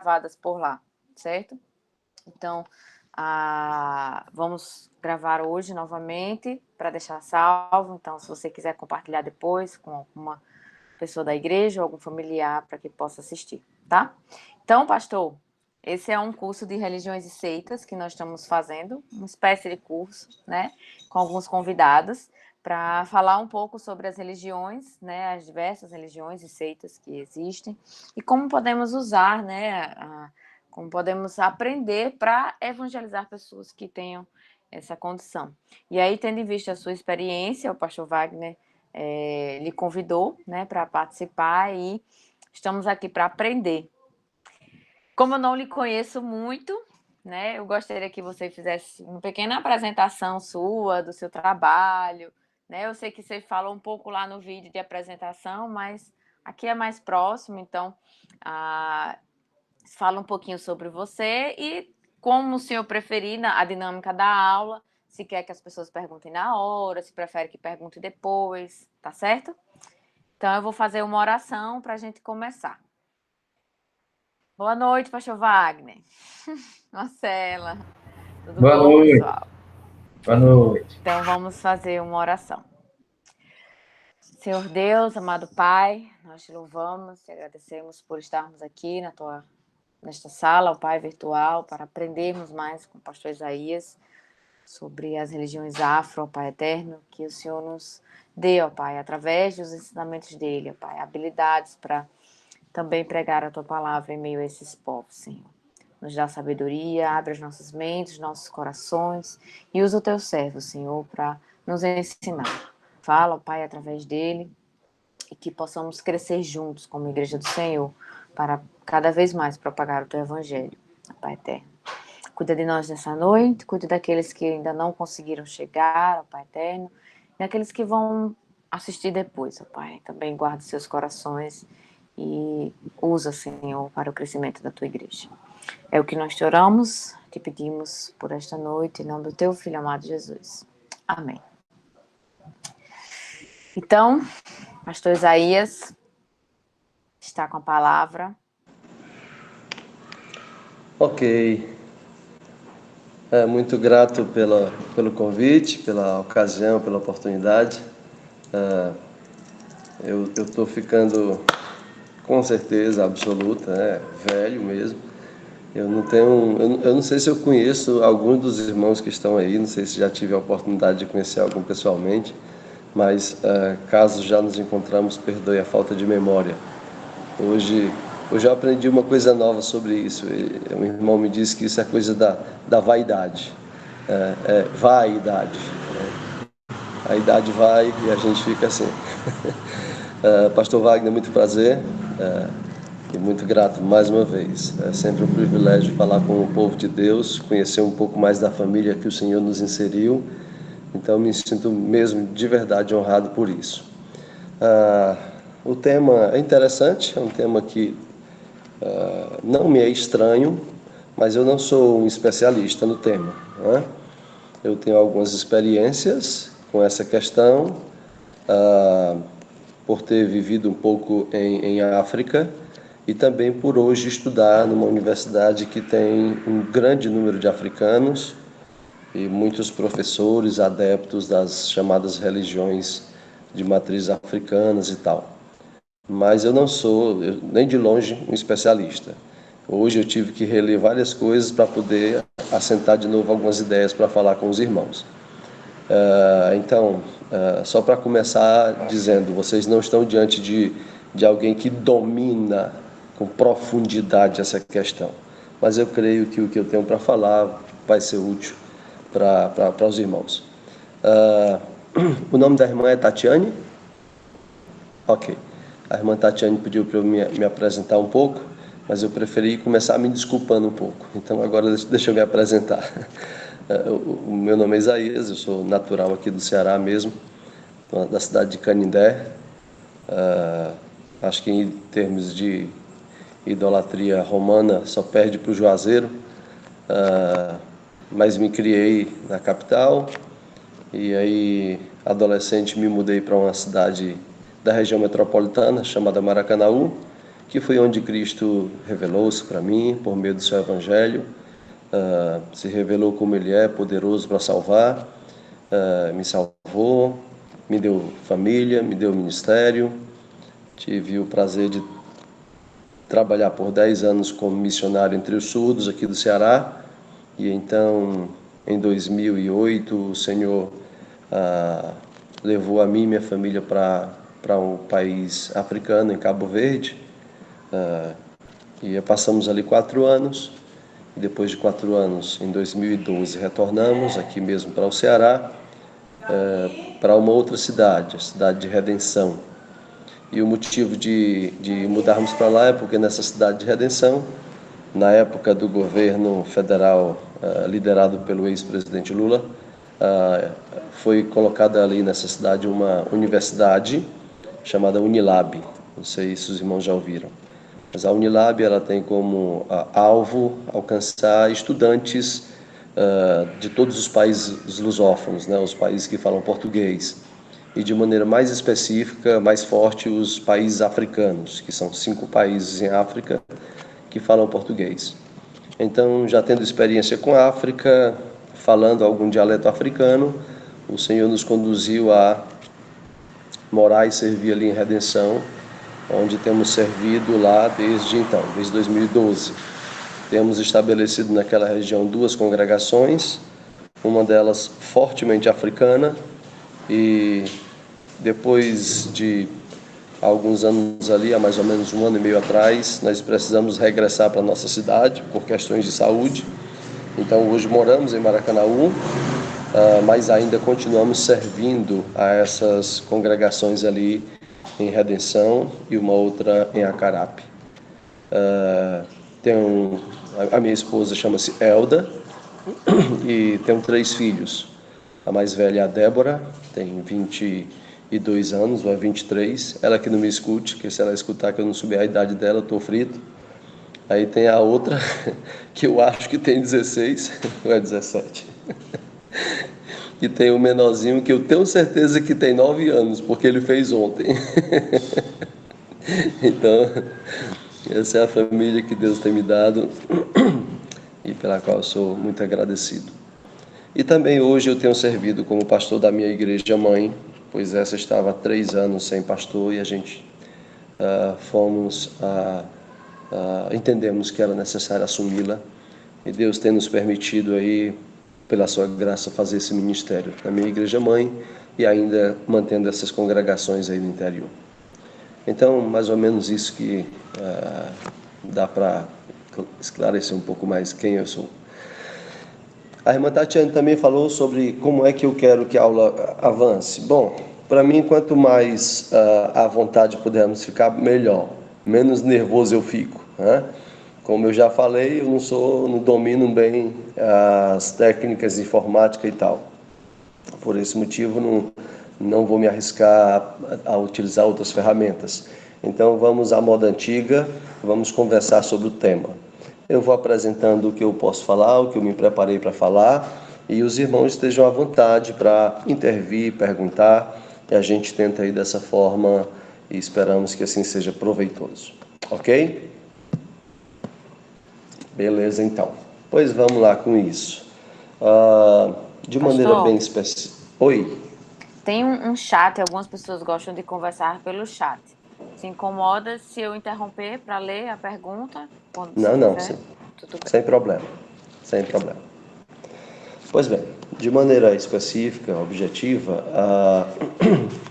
gravadas por lá, certo? Então, vamos gravar hoje novamente para deixar salvo. Então, se você quiser compartilhar depois com alguma pessoa da igreja ou algum familiar para que possa assistir, tá? Então, pastor, esse é um curso de religiões e seitas que nós estamos fazendo, uma espécie de curso, né, com alguns convidados, para falar um pouco sobre as religiões, né, as diversas religiões e seitas que existem e como podemos usar, né, como podemos aprender para evangelizar pessoas que tenham essa condição. E aí, tendo em vista a sua experiência, o pastor Wagner lhe convidou, né, para participar e estamos aqui para aprender. Como eu não lhe conheço muito, né, eu gostaria que você fizesse uma pequena apresentação sua, do seu trabalho, né? Eu sei que você falou um pouco lá no vídeo de apresentação, mas aqui é mais próximo, então fala um pouquinho sobre você e como o senhor preferir a dinâmica da aula, se quer que as pessoas perguntem na hora, se prefere que pergunte depois, tá certo? Então eu vou fazer uma oração para a gente começar. Boa noite, pastor Wagner. Marcela, tudo Boa bom, noite. pessoal? Boa noite. Então vamos fazer uma oração. Senhor Deus, amado Pai, nós te louvamos, te agradecemos por estarmos aqui nesta sala, o Pai virtual, para aprendermos mais com o pastor Isaías sobre as religiões afro, ó Pai eterno, que o Senhor nos dê, ó Pai, através dos ensinamentos dele, ó Pai, habilidades para também pregar a tua palavra em meio a esses povos, Senhor. Nos dá sabedoria, abre as nossas mentes, nossos corações e usa o teu servo, Senhor, para nos ensinar. Fala, ó Pai, através dele e que possamos crescer juntos como Igreja do Senhor para cada vez mais propagar o teu evangelho, ó Pai eterno. Cuida de nós nessa noite, cuida daqueles que ainda não conseguiram chegar, ó Pai eterno, e daqueles que vão assistir depois, ó Pai. Também guarda seus corações e usa, Senhor, para o crescimento da tua igreja. É o que nós te oramos, te pedimos por esta noite, em nome do teu Filho amado Jesus. Amém. Então, pastor Isaías está com a palavra. Ok. Muito grato pelo convite, pela ocasião, pela oportunidade. Eu estou ficando, com certeza absoluta, velho mesmo. Eu não sei se eu conheço alguns dos irmãos que estão aí, não sei se já tive a oportunidade de conhecer algum pessoalmente, mas caso já nos encontramos, perdoe a falta de memória. Hoje eu aprendi uma coisa nova sobre isso. Um irmão me disse que isso é coisa da vaidade. Vaidade. A idade vai e a gente fica assim. Pastor Wagner, muito prazer e muito grato mais uma vez. É sempre um privilégio falar com o povo de Deus, conhecer um pouco mais da família que o Senhor nos inseriu. Então me sinto mesmo de verdade honrado por isso. O tema é interessante, é um tema que não me é estranho, mas eu não sou um especialista no tema, né? Eu tenho algumas experiências com essa questão, por ter vivido um pouco em África e também por hoje estudar numa universidade que tem um grande número de africanos e muitos professores adeptos das chamadas religiões de matriz africanas e tal. Mas eu não sou, nem de longe, um especialista. Hoje eu tive que reler várias coisas para poder assentar de novo algumas ideias para falar com os irmãos. Então, só para começar dizendo, vocês não estão diante de alguém que domina com profundidade essa questão. Mas eu creio que o que eu tenho para falar vai ser útil para os irmãos. O nome da irmã é Tatiane? Ok. A irmã Tatiane pediu para eu me apresentar um pouco, mas eu preferi começar me desculpando um pouco. Então agora deixa eu me apresentar. O meu nome é Isaías, eu sou natural aqui do Ceará mesmo, da cidade de Canindé. Acho que em termos de idolatria romana só perde para o Juazeiro, mas me criei na capital e aí adolescente me mudei para uma cidade da região metropolitana chamada Maracanaú que foi onde Cristo revelou-se para mim, por meio do seu Evangelho, se revelou como Ele é, poderoso para salvar, me salvou, me deu família, me deu ministério. Tive o prazer de trabalhar por 10 anos como missionário entre os surdos aqui do Ceará, e então, em 2008, o Senhor levou a mim e minha família para um país africano, em Cabo Verde, e passamos ali 4 anos, e depois de 4 anos, em 2012, retornamos aqui mesmo para o Ceará, para uma outra cidade, a cidade de Redenção. E o motivo de mudarmos para lá é porque nessa cidade de Redenção, na época do governo federal liderado pelo ex-presidente Lula, foi colocada ali nessa cidade uma universidade chamada Unilab. Não sei se os irmãos já ouviram. Mas a Unilab ela tem como alvo alcançar estudantes de todos os países lusófonos, né, os países que falam português. E de maneira mais específica, mais forte, os países africanos, que são 5 países em África que falam português. Então, já tendo experiência com a África, falando algum dialeto africano, o Senhor nos conduziu a morar e servir ali em Redenção, onde temos servido lá desde então, desde 2012. Temos estabelecido naquela região 2 congregações, uma delas fortemente africana, e depois de alguns anos ali, há mais ou menos 1 ano e meio atrás, nós precisamos regressar para a nossa cidade por questões de saúde. Então hoje moramos em Maracanaú, mas ainda continuamos servindo a essas congregações ali em Redenção e uma outra em Acarape. A minha esposa chama-se Elda e tenho 3 filhos. A mais velha é a Débora, tem 22 anos, vai 23. Ela que não me escute, porque se ela escutar que eu não subi a idade dela, eu estou frito. Aí tem a outra, que eu acho que tem 16, ou é 17. E tem o menorzinho, que eu tenho certeza que tem 9 anos, porque ele fez ontem. Então, essa é a família que Deus tem me dado e pela qual eu sou muito agradecido. E também hoje eu tenho servido como pastor da minha igreja mãe, pois essa estava há 3 anos sem pastor e a gente entendemos que era necessário assumi-la, e Deus tem nos permitido aí, pela sua graça, fazer esse ministério na minha igreja mãe e ainda mantendo essas congregações aí no interior. Então, mais ou menos isso que dá para esclarecer um pouco mais quem eu sou. A irmã Tatiana também falou sobre como é que eu quero que a aula avance. Bom, para mim, quanto mais à vontade pudermos ficar, melhor. Menos nervoso eu fico, né? Como eu já falei, eu não domino bem as técnicas de informática e tal. Por esse motivo, não vou me arriscar a utilizar outras ferramentas. Então, vamos à moda antiga, vamos conversar sobre o tema. Eu vou apresentando o que eu posso falar, o que eu me preparei para falar, e os irmãos estejam à vontade para intervir, perguntar, e a gente tenta aí dessa forma e esperamos que assim seja proveitoso. Ok? Beleza, então. Pois vamos lá com isso. De maneira bem específica. Oi? Tem um chat, algumas pessoas gostam de conversar pelo chat. Se incomoda se eu interromper para ler a pergunta? Não, Tudo bem. sem problema, sem problema. Pois bem, de maneira específica, objetiva,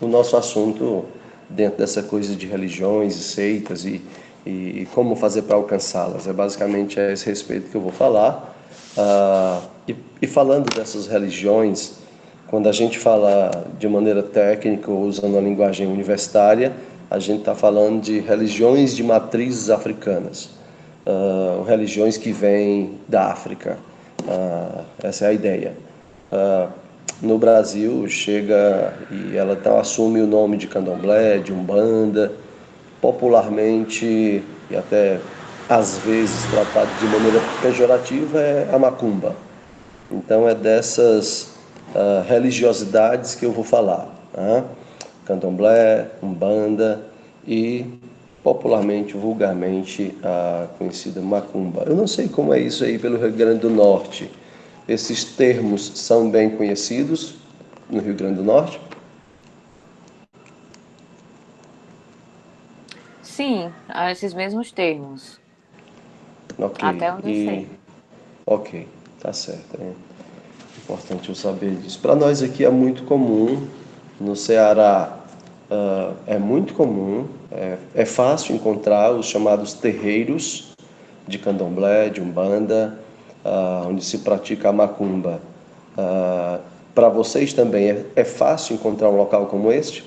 o nosso assunto dentro dessa coisa de religiões e seitas e como fazer para alcançá-las, é basicamente a esse respeito que eu vou falar. E falando dessas religiões, quando a gente fala de maneira técnica, ou usando a linguagem universitária, a gente está falando de religiões de matrizes africanas, religiões que vêm da África. Essa é a ideia. No Brasil, chega e ela assume o nome de candomblé, de umbanda, popularmente e até às vezes tratado de maneira pejorativa, é a macumba. Então é dessas religiosidades que eu vou falar, candomblé, umbanda, e popularmente, vulgarmente, a conhecida macumba. Eu não sei como é isso aí pelo Rio Grande do Norte. Esses termos são bem conhecidos no Rio Grande do Norte? Sim, há esses mesmos termos, Ok. até onde eu sei. Ok, tá certo. É importante eu saber disso. Para nós aqui é muito comum, no Ceará é muito comum, é fácil encontrar os chamados terreiros de candomblé, de umbanda, onde se pratica a macumba. Para vocês também é fácil encontrar um local como este?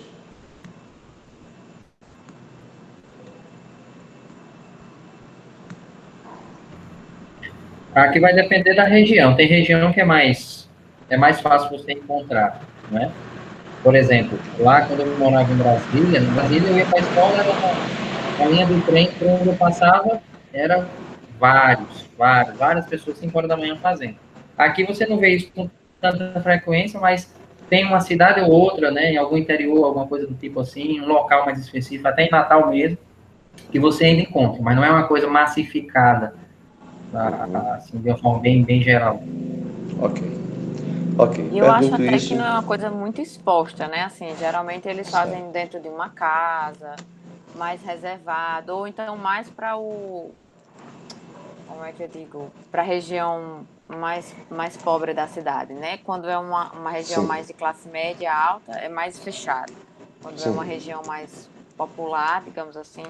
Aqui vai depender da região. Tem região que é mais fácil você encontrar, né? Por exemplo, lá quando eu morava em Brasília, eu ia para a escola, era a linha do trem por onde eu passava, era várias pessoas 5 horas da manhã fazendo. Aqui você não vê isso com tanta frequência, mas tem uma cidade ou outra, né, em algum interior, alguma coisa do tipo assim, um local mais específico, até em Natal mesmo, que você ainda encontra, mas não é uma coisa massificada, assim, de uma forma bem geral. Ok, ok. E eu acho Pergunto até que isso. não é uma coisa muito exposta, né? Assim, geralmente eles Certo. fazem dentro de uma casa, mais reservado, ou então mais para como é que eu digo, para a região mais pobre da cidade, né? Quando é uma região Sim, mais de classe média alta, é mais fechado. Quando é sim, uma região mais popular, digamos assim,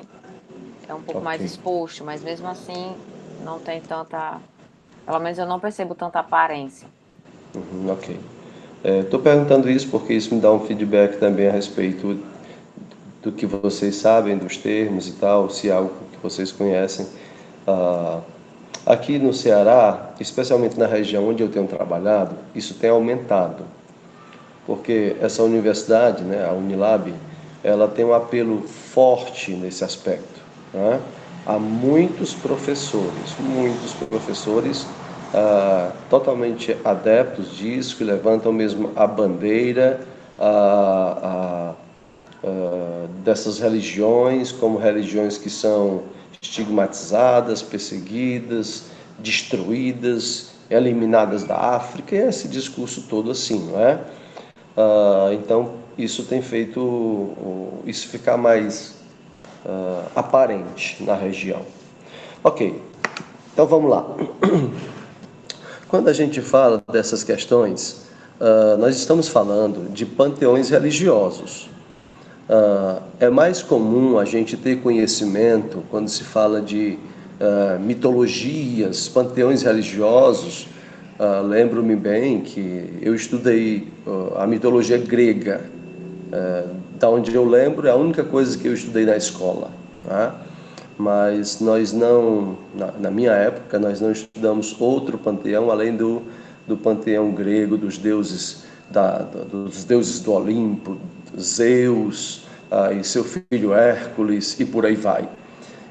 é um pouco ok. mais exposto, mas mesmo assim não tem tanta, pelo menos eu não percebo tanta aparência. Ok. Estou perguntando isso porque isso me dá um feedback também a respeito do que vocês sabem dos termos e tal, se é algo que vocês conhecem. Ah, aqui no Ceará, especialmente na região onde eu tenho trabalhado, isso tem aumentado, porque essa universidade, né, a Unilab, ela tem um apelo forte nesse aspecto, né? Há muitos professores totalmente adeptos disso, que levantam mesmo a bandeira dessas religiões como religiões que são estigmatizadas, perseguidas, destruídas, eliminadas da África, e esse discurso todo assim, não é? Então, isso tem feito isso ficar mais aparente na região. Ok, então vamos lá. Quando a gente fala dessas questões, nós estamos falando de panteões religiosos. É mais comum a gente ter conhecimento quando se fala de mitologias, panteões religiosos. Lembro-me bem que eu estudei a mitologia grega, da onde eu lembro, é a única coisa que eu estudei na escola, tá? Mas nós não, na minha época, nós não estudamos outro panteão além do panteão grego, dos deuses do Olimpo, Zeus, e seu filho Hércules, e por aí vai.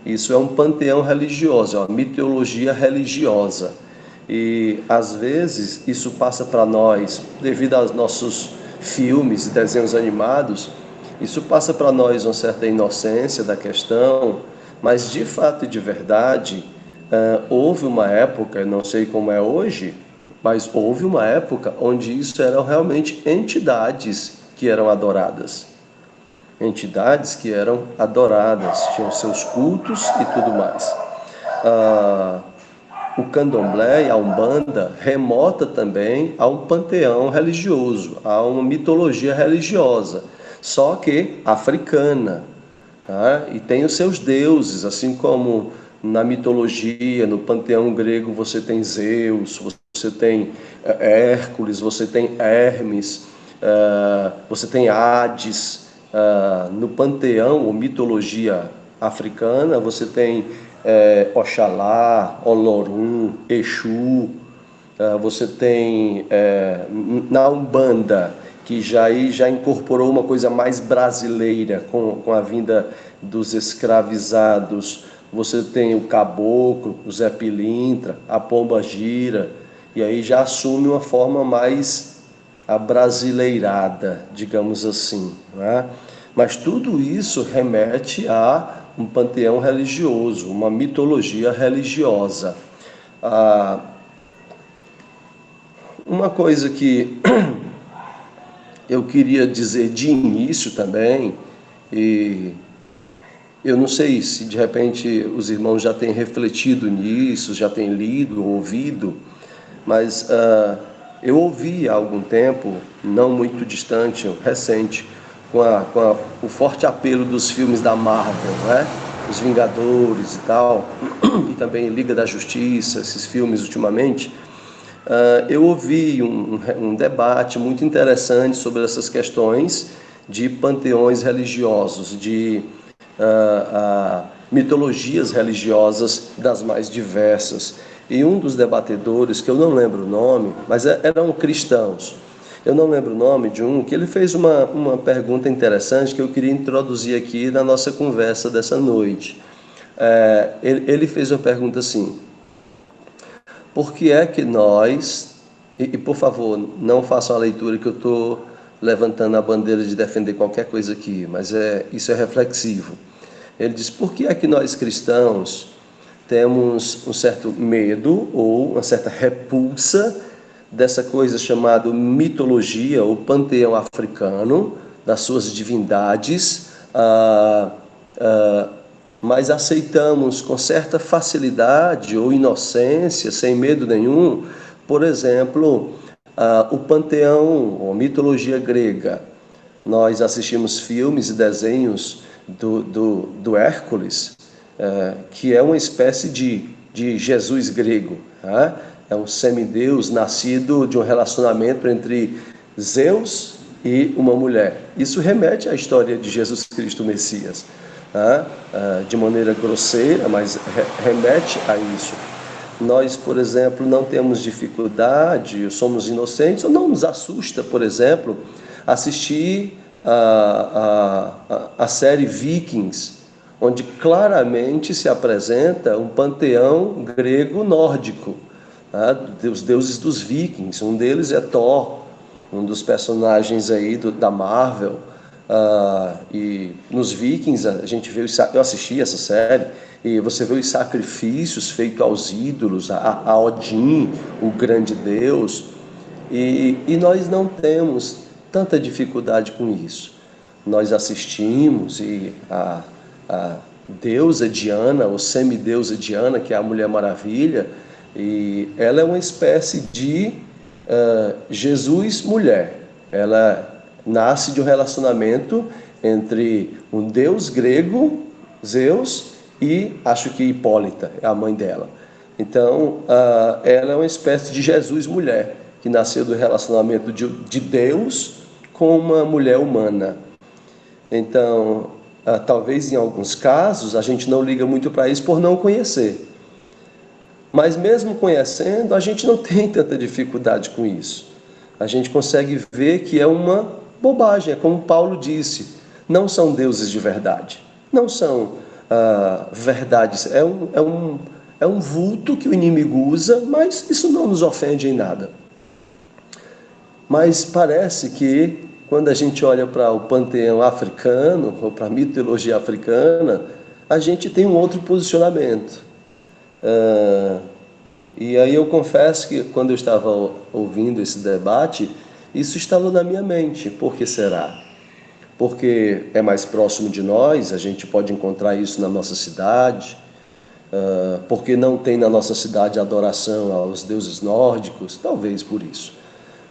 Isso é um panteão religioso, é uma mitologia religiosa. E às vezes isso passa para nós, devido aos nossos filmes e desenhos animados, isso passa para nós uma certa inocência da questão, mas de fato e de verdade, houve uma época, não sei como é hoje, mas houve uma época onde isso eram realmente entidades que eram adoradas. Entidades que eram adoradas, tinham seus cultos e tudo mais. O candomblé e a umbanda remota também a um panteão religioso, a uma mitologia religiosa, só que africana, tá? E tem os seus deuses, assim como na mitologia, no panteão grego você tem Zeus, você tem Hércules, você tem Hermes, você tem Hades. No panteão ou mitologia africana você tem Oxalá, Olorum, Exu. Você tem na Umbanda, que já incorporou uma coisa mais brasileira com a vinda dos escravizados. Você tem o caboclo, o Zé Pilintra, a pomba gira, e aí já assume uma forma mais abrasileirada, digamos assim, né? Mas tudo isso remete a um panteão religioso, uma mitologia religiosa. Ah, uma coisa que eu queria dizer de início também, e eu não sei se de repente os irmãos já têm refletido nisso, já têm lido, ouvido, mas eu ouvi há algum tempo, não muito distante, recente, com o forte apelo dos filmes da Marvel, né? Os Vingadores e tal, e também Liga da Justiça, esses filmes ultimamente. Eu ouvi um debate muito interessante sobre essas questões de panteões religiosos, de mitologias religiosas das mais diversas. E um dos debatedores, que eu não lembro o nome, mas eram cristãos, eu não lembro o nome de um, que ele fez uma pergunta interessante que eu queria introduzir aqui na nossa conversa dessa noite. Ele fez uma pergunta assim: por que é que nós, e por favor, não façam a leitura que eu estou levantando a bandeira de defender qualquer coisa aqui, mas isso é reflexivo. Ele diz: por que é que nós cristãos temos um certo medo ou uma certa repulsa dessa coisa chamada mitologia ou panteão africano, das suas divindades, mas aceitamos com certa facilidade ou inocência, sem medo nenhum, por exemplo, o panteão ou mitologia grega. Nós assistimos filmes e desenhos do Hércules, que é uma espécie de Jesus grego. Né? É um semideus nascido de um relacionamento entre Zeus e uma mulher. Isso remete à história de Jesus Cristo Messias. De maneira grosseira, mas remete a isso. Nós, por exemplo, não temos dificuldade, somos inocentes, ou não nos assusta, por exemplo, assistir a série Vikings, onde claramente se apresenta um panteão grego-nórdico, dos deuses dos vikings. Um deles é Thor, um dos personagens aí da Marvel. E nos Vikings a gente vê, eu assisti essa série, e você vê os sacrifícios feitos aos ídolos, a Odin, o grande deus, e nós não temos tanta dificuldade com isso. Nós assistimos e a deusa Diana, ou semideusa Diana, que é a Mulher Maravilha, e ela é uma espécie de Jesus mulher. Ela nasce de um relacionamento entre um deus grego, Zeus, e acho que Hipólita é a mãe dela. Então, ela é uma espécie de Jesus mulher, que nasceu do relacionamento de Deus com uma mulher humana. Então, talvez em alguns casos a gente não liga muito para isso por não conhecer. Mas mesmo conhecendo, a gente não tem tanta dificuldade com isso. A gente consegue ver que é uma bobagem, é como Paulo disse, não são deuses de verdade, não são verdades, é um vulto que o inimigo usa, mas isso não nos ofende em nada. Mas parece que quando a gente olha para o panteão africano, ou para a mitologia africana, a gente tem um outro posicionamento. E aí eu confesso que quando eu estava ouvindo esse debate, isso instalou na minha mente. Por que será? Porque é mais próximo de nós, a gente pode encontrar isso na nossa cidade, porque não tem na nossa cidade adoração aos deuses nórdicos, talvez por isso.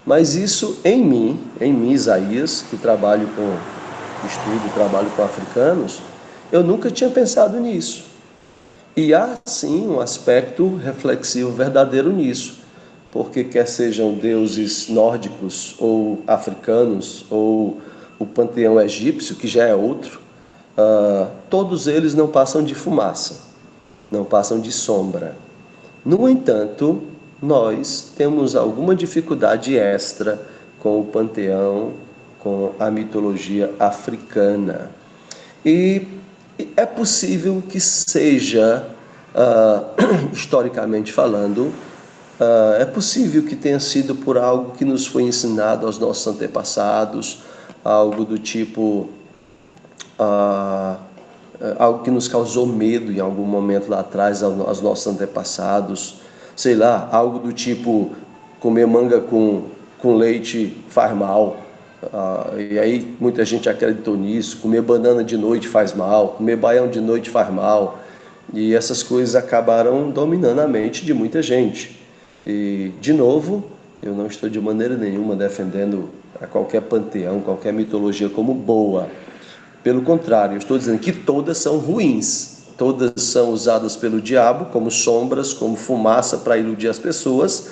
Mas isso em mim, Isaías, que trabalho trabalho com africanos, eu nunca tinha pensado nisso. E há sim um aspecto reflexivo verdadeiro nisso, porque quer sejam deuses nórdicos ou africanos ou o panteão egípcio, que já é outro, todos eles não passam de fumaça, não passam de sombra. No entanto, nós temos alguma dificuldade extra com o panteão, com a mitologia africana. E é possível que seja, historicamente falando, é possível que tenha sido por algo que nos foi ensinado aos nossos antepassados, algo do tipo, algo que nos causou medo em algum momento lá atrás aos nossos antepassados, sei lá, algo do tipo comer manga com leite faz mal, e aí muita gente acreditou nisso, comer banana de noite faz mal, comer baião de noite faz mal, e essas coisas acabaram dominando a mente de muita gente. E, de novo, eu não estou de maneira nenhuma defendendo a qualquer panteão, qualquer mitologia como boa. Pelo contrário, eu estou dizendo que todas são ruins. Todas são usadas pelo diabo como sombras, como fumaça para iludir as pessoas,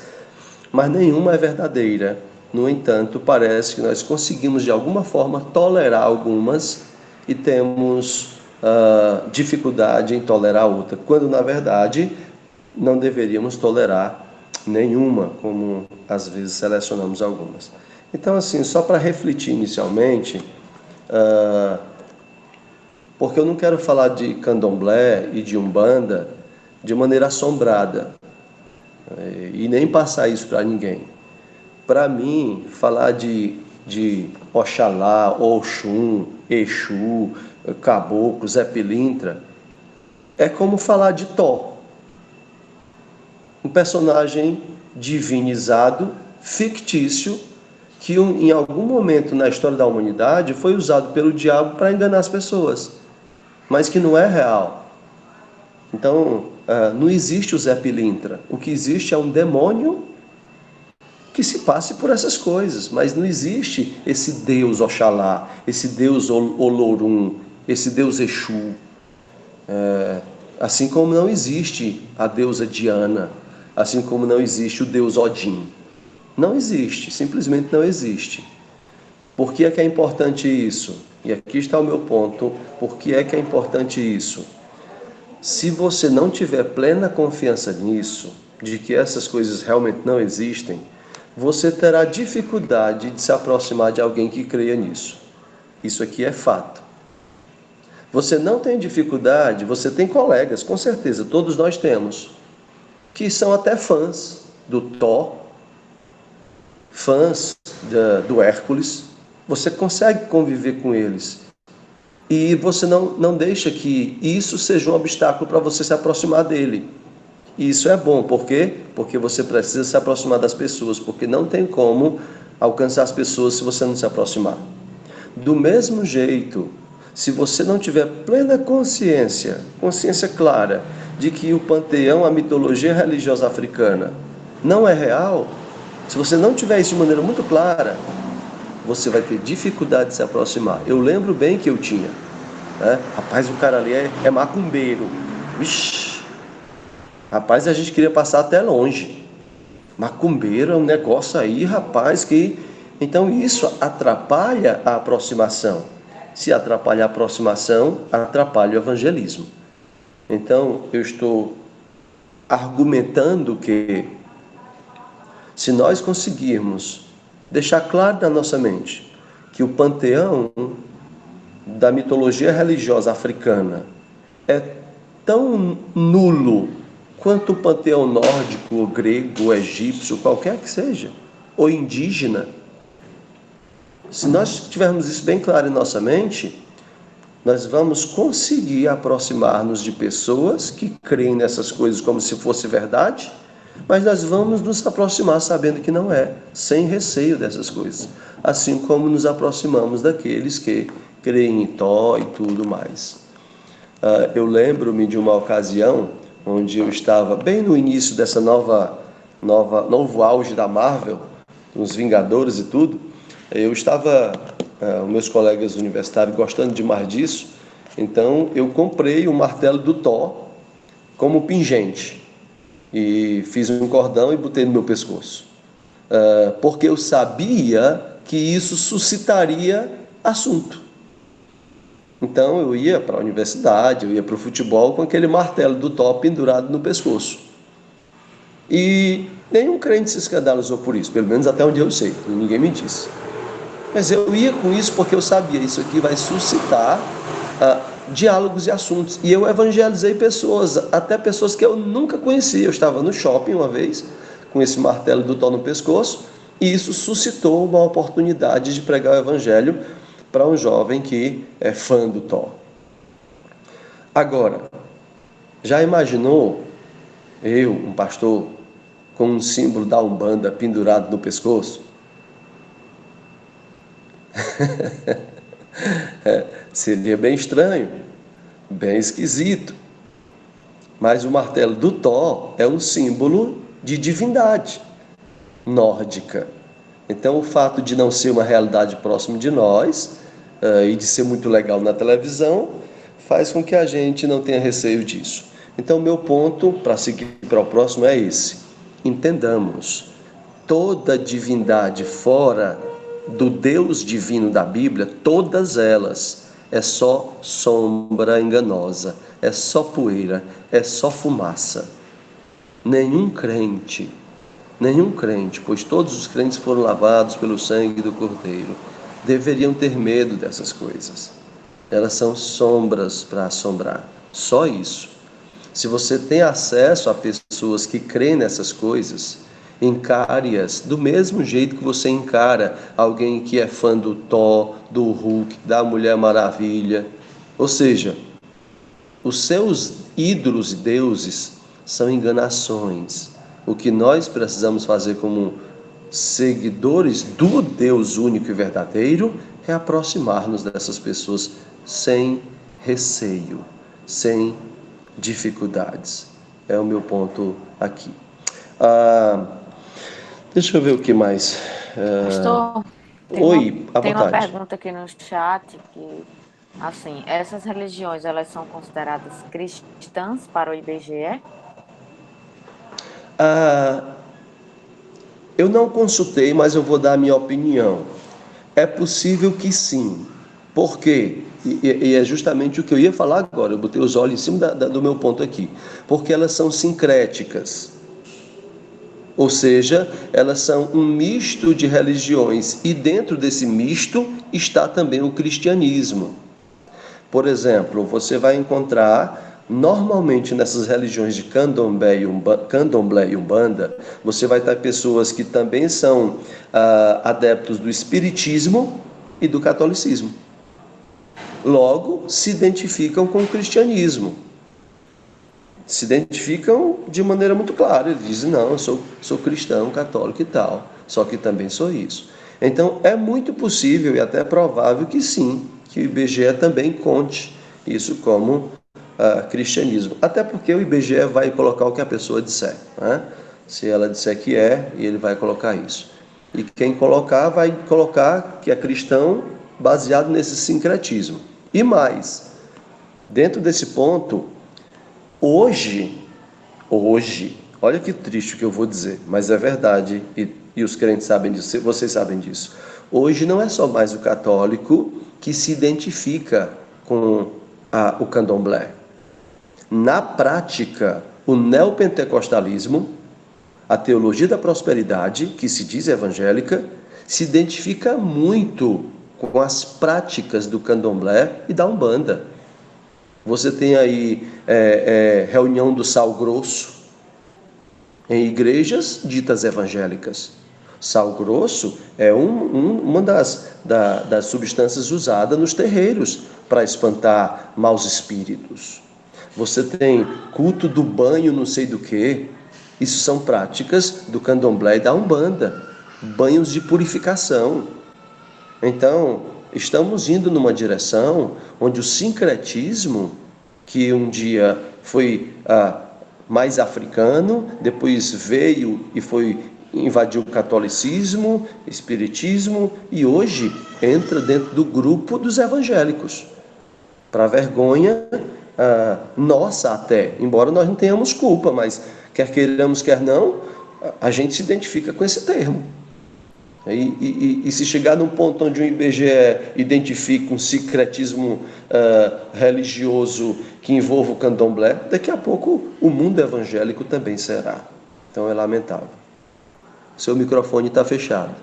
mas nenhuma é verdadeira. No entanto, parece que nós conseguimos de alguma forma tolerar algumas e temos dificuldade em tolerar outra, quando na verdade não deveríamos tolerar nenhuma, como às vezes selecionamos algumas. Então, assim, só para refletir inicialmente, porque eu não quero falar de candomblé e de umbanda de maneira assombrada, e nem passar isso para ninguém. Para mim, falar de Oxalá, Oxum, Exu, Caboclo, Zé Pilintra, é como falar de Thor, um personagem divinizado, fictício, que em algum momento na história da humanidade foi usado pelo diabo para enganar as pessoas, mas que não é real. Então, não existe o Zé Pilintra. O que existe é um demônio que se passe por essas coisas, mas não existe esse Deus Oxalá, esse Deus Olorum, esse Deus Exu. Assim como não existe a deusa Diana, assim como não existe o Deus Odin. Não existe, simplesmente não existe. Por que é importante isso? E aqui está o meu ponto. Por que é importante isso? Se você não tiver plena confiança nisso, de que essas coisas realmente não existem, você terá dificuldade de se aproximar de alguém que creia nisso. Isso aqui é fato. Você não tem dificuldade, você tem colegas, com certeza, todos nós temos, que são até fãs do Thor, fãs do Hércules. Você consegue conviver com eles. E você não deixa que isso seja um obstáculo para você se aproximar dele. E isso é bom, por quê? Porque você precisa se aproximar das pessoas, porque não tem como alcançar as pessoas se você não se aproximar. Do mesmo jeito, se você não tiver plena consciência clara, de que o panteão, a mitologia religiosa africana, não é real, se você não tiver isso de maneira muito clara, você vai ter dificuldade de se aproximar. Eu lembro bem que eu tinha. Rapaz, o cara ali é macumbeiro. Vixe! Rapaz, a gente queria passar até longe. Macumbeiro é um negócio aí, rapaz, que... Então isso atrapalha a aproximação. Se atrapalha a aproximação, atrapalha o evangelismo. Então, eu estou argumentando que se nós conseguirmos deixar claro na nossa mente que o panteão da mitologia religiosa africana é tão nulo quanto o panteão nórdico, ou grego, ou egípcio, qualquer que seja, ou indígena, se nós tivermos isso bem claro em nossa mente, nós vamos conseguir aproximar-nos de pessoas que creem nessas coisas como se fosse verdade, mas nós vamos nos aproximar sabendo que não é, sem receio dessas coisas, assim como nos aproximamos daqueles que creem em Thor e tudo mais. Eu lembro-me de uma ocasião onde eu estava bem no início dessa novo auge da Marvel, os Vingadores e tudo. Eu estava, os meus colegas universitários gostando demais disso, então eu comprei o martelo do Thor como pingente e fiz um cordão e botei no meu pescoço, porque eu sabia que isso suscitaria assunto. Então eu ia para a universidade, eu ia para o futebol com aquele martelo do Thor pendurado no pescoço. E nenhum crente se escandalizou por isso, pelo menos até onde eu sei, ninguém me disse. Mas eu ia com isso porque eu sabia, isso aqui vai suscitar diálogos e assuntos. E eu evangelizei pessoas, até pessoas que eu nunca conhecia. Eu estava no shopping uma vez, com esse martelo do Thor no pescoço, e isso suscitou uma oportunidade de pregar o evangelho para um jovem que é fã do Thor. Agora, já imaginou eu, um pastor, com um símbolo da Umbanda pendurado no pescoço? Seria bem estranho, bem esquisito. Mas o martelo do Thor é um símbolo de divindade nórdica. Então, o fato de não ser uma realidade próxima de nós e de ser muito legal na televisão faz com que a gente não tenha receio disso. Então, meu ponto para seguir para o próximo é esse: entendamos, toda divindade fora do Deus divino da Bíblia, todas elas, é só sombra enganosa, é só poeira, é só fumaça. Nenhum crente, pois todos os crentes foram lavados pelo sangue do Cordeiro, deveriam ter medo dessas coisas. Elas são sombras para assombrar, só isso. Se você tem acesso a pessoas que creem nessas coisas, encare-as do mesmo jeito que você encara alguém que é fã do Thor, do Hulk, da Mulher Maravilha. Ou seja, os seus ídolos e deuses são enganações. O que nós precisamos fazer como seguidores do Deus único e verdadeiro é aproximar-nos dessas pessoas sem receio, sem dificuldades. É o meu ponto aqui. Deixa eu ver o que mais. Pastor, Oi, à tem uma vontade. pergunta aqui no chat que, assim, essas religiões, elas são consideradas cristãs para o IBGE? Eu não consultei, mas eu vou dar a minha opinião. É possível que sim. Por quê? E é justamente o que eu ia falar agora. Eu botei os olhos em cima do meu ponto aqui. Porque elas são sincréticas. Ou seja, elas são um misto de religiões. E dentro desse misto está também o cristianismo. Por exemplo, você vai encontrar, normalmente nessas religiões de Candomblé e Umbanda, você vai ter pessoas que também são adeptos do espiritismo e do catolicismo. Logo, se identificam com o cristianismo. Se identificam de maneira muito clara. Eles dizem, não, eu sou cristão, católico e tal, só que também sou isso. Então, é muito possível e até provável que sim, que o IBGE também conte isso como cristianismo. Até porque o IBGE vai colocar o que a pessoa disser, né? Se ela disser que é, ele vai colocar isso. E quem colocar, vai colocar que é cristão baseado nesse sincretismo. E mais, dentro desse ponto, hoje, olha que triste o que eu vou dizer, mas é verdade, e os crentes sabem disso, vocês sabem disso. Hoje não é só mais o católico que se identifica com o candomblé. Na prática, o neopentecostalismo, a teologia da prosperidade, que se diz evangélica, se identifica muito com as práticas do candomblé e da Umbanda. Você tem aí reunião do sal grosso em igrejas ditas evangélicas. Sal grosso é uma das substâncias usadas nos terreiros para espantar maus espíritos. Você tem culto do banho não sei do que. Isso são práticas do candomblé e da Umbanda. Banhos de purificação. Então, estamos indo numa direção onde o sincretismo, que um dia foi mais africano, depois veio e invadiu o catolicismo, espiritismo, e hoje entra dentro do grupo dos evangélicos. Para vergonha nossa até, embora nós não tenhamos culpa, mas quer queiramos, quer não, a gente se identifica com esse termo. E se chegar num ponto onde o IBGE identifica um sincretismo religioso que envolva o candomblé, daqui a pouco o mundo evangélico também será. Então é lamentável. Seu microfone está fechado.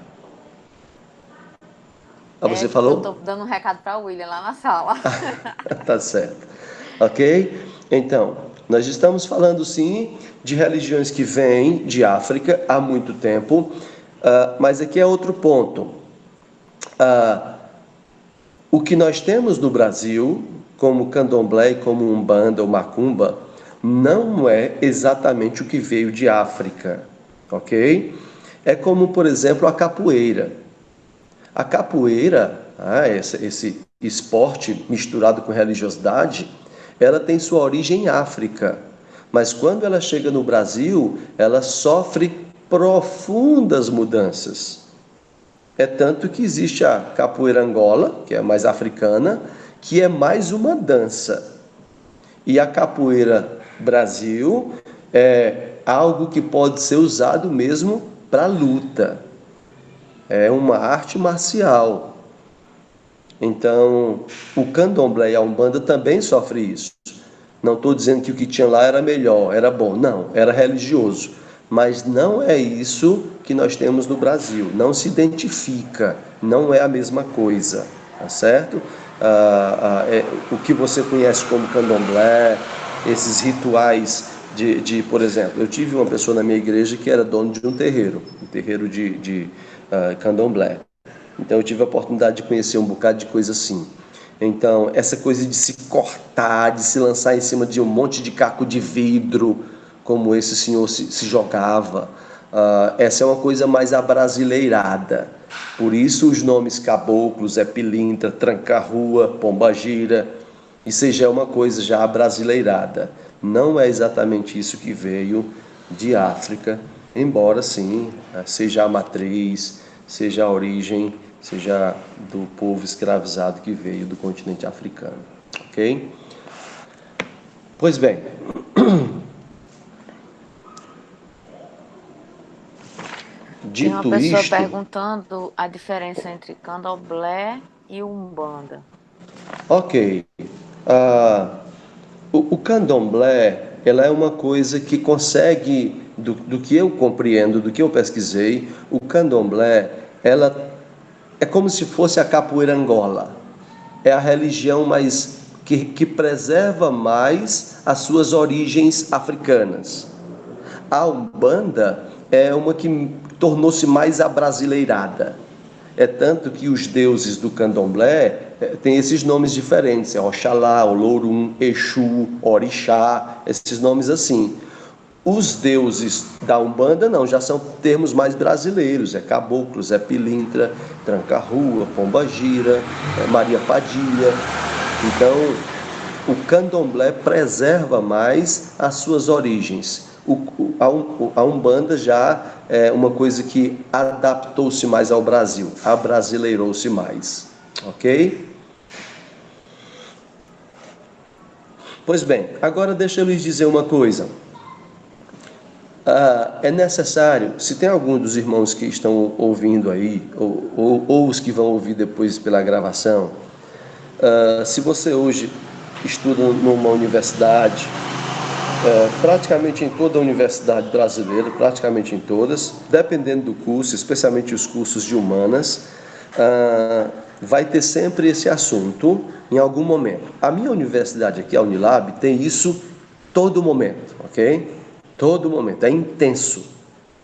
Você falou? Eu estou dando um recado para o William lá na sala. Tá certo. Ok? Então, nós estamos falando sim de religiões que vêm de África há muito tempo. Mas aqui é outro ponto. O que nós temos no Brasil como candomblé e como umbanda ou macumba, não é exatamente o que veio de África, ok? É como, por exemplo, a capoeira. A capoeira, esse esporte misturado com religiosidade, ela tem sua origem em África. Mas quando ela chega no Brasil, ela sofre profundas mudanças. É tanto que existe a capoeira Angola, que é mais africana, que é mais uma dança. E a capoeira Brasil é algo que pode ser usado mesmo para luta. É uma arte marcial. Então, o candomblé e a umbanda também sofrem isso. Não estou dizendo que o que tinha lá era melhor, era bom. Não, era religioso. Mas não é isso que nós temos no Brasil. Não se identifica, não é a mesma coisa, tá certo? O que você conhece como candomblé, esses rituais por exemplo, eu tive uma pessoa na minha igreja que era dono de um terreiro de candomblé. Então eu tive a oportunidade de conhecer um bocado de coisa assim. Então, essa coisa de se cortar, de se lançar em cima de um monte de caco de vidro, como esse senhor se jogava, essa é uma coisa mais abrasileirada. Por isso os nomes caboclos, pilintra, tranca-rua, pombagira, isso já é uma coisa já abrasileirada. Não é exatamente isso que veio de África, embora sim, seja a matriz, seja a origem, seja do povo escravizado que veio do continente africano, ok? Pois bem, Tem uma dito pessoa isto, perguntando a diferença entre candomblé e umbanda. ok, ah, o candomblé, ela é uma coisa que consegue, do que eu compreendo, do que eu pesquisei, o candomblé, ela é como se fosse a capoeira Angola. É a religião mais que preserva mais as suas origens africanas. A Umbanda é uma que tornou-se mais abrasileirada. É tanto que os deuses do candomblé têm esses nomes diferentes, é Oxalá, Olorum, Exu, Orixá, esses nomes assim. Os deuses da Umbanda não, já são termos mais brasileiros, é caboclos, é pilintra, tranca-rua, pombagira, Maria Padilha. Então, o candomblé preserva mais as suas origens. A Umbanda já é uma coisa que adaptou-se mais ao Brasil, abrasileirou-se mais, ok? Pois bem, agora deixa eu lhes dizer uma coisa. É necessário, se tem algum dos irmãos que estão ouvindo aí, ou os que vão ouvir depois pela gravação, se você hoje estuda numa universidade, praticamente em toda a universidade brasileira, praticamente em todas, dependendo do curso, especialmente os cursos de humanas, vai ter sempre esse assunto em algum momento. A minha universidade aqui, a Unilab, tem isso todo momento, ok? Todo momento, é intenso.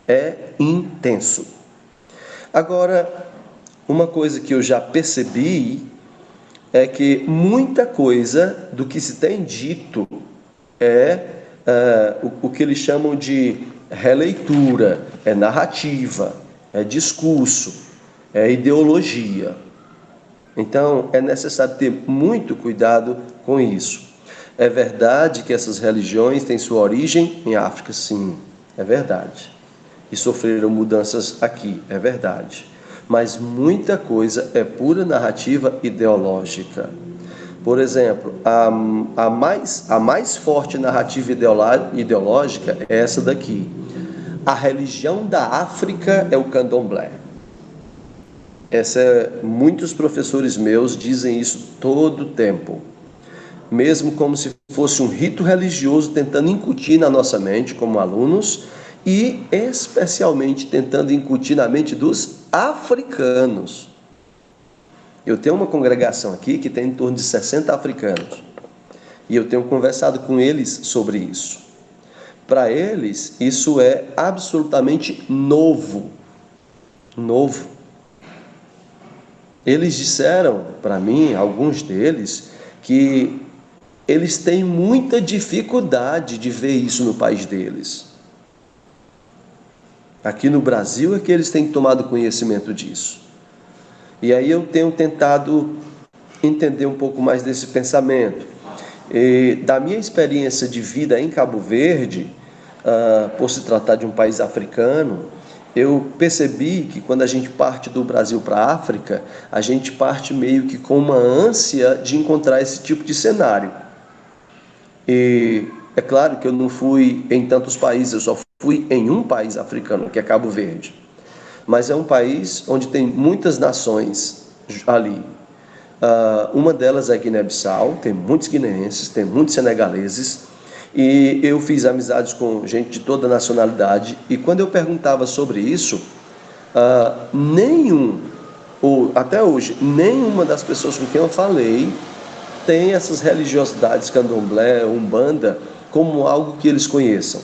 É intenso. Agora, uma coisa que eu já percebi é que muita coisa do que se tem dito é o que eles chamam de releitura, é narrativa, é discurso, é ideologia. Então, é necessário ter muito cuidado com isso. É verdade que essas religiões têm sua origem em África, sim, é verdade. E sofreram mudanças aqui, é verdade. Mas muita coisa é pura narrativa ideológica. Por exemplo, a mais forte narrativa ideológica é essa daqui. A religião da África é o candomblé. Muitos professores meus dizem isso todo o tempo. Mesmo como se fosse um rito religioso tentando incutir na nossa mente como alunos e especialmente tentando incutir na mente dos africanos. Eu tenho uma congregação aqui que tem em torno de 60 africanos e eu tenho conversado com eles sobre isso. Para eles, isso é absolutamente novo. Novo. Eles disseram para mim, alguns deles, que eles têm muita dificuldade de ver isso no país deles. Aqui no Brasil é que eles têm tomado conhecimento disso. E aí eu tenho tentado entender um pouco mais desse pensamento. E da minha experiência de vida em Cabo Verde, por se tratar de um país africano, eu percebi que quando a gente parte do Brasil para a África, a gente parte meio que com uma ânsia de encontrar esse tipo de cenário. E é claro que eu não fui em tantos países, eu só fui em um país africano, que é Cabo Verde. Mas é um país onde tem muitas nações ali. Uma delas é Guiné-Bissau, tem muitos guineenses, tem muitos senegaleses, e eu fiz amizades com gente de toda nacionalidade, e quando eu perguntava sobre isso, ou até hoje, nenhuma das pessoas com quem eu falei tem essas religiosidades candomblé, umbanda, como algo que eles conheçam.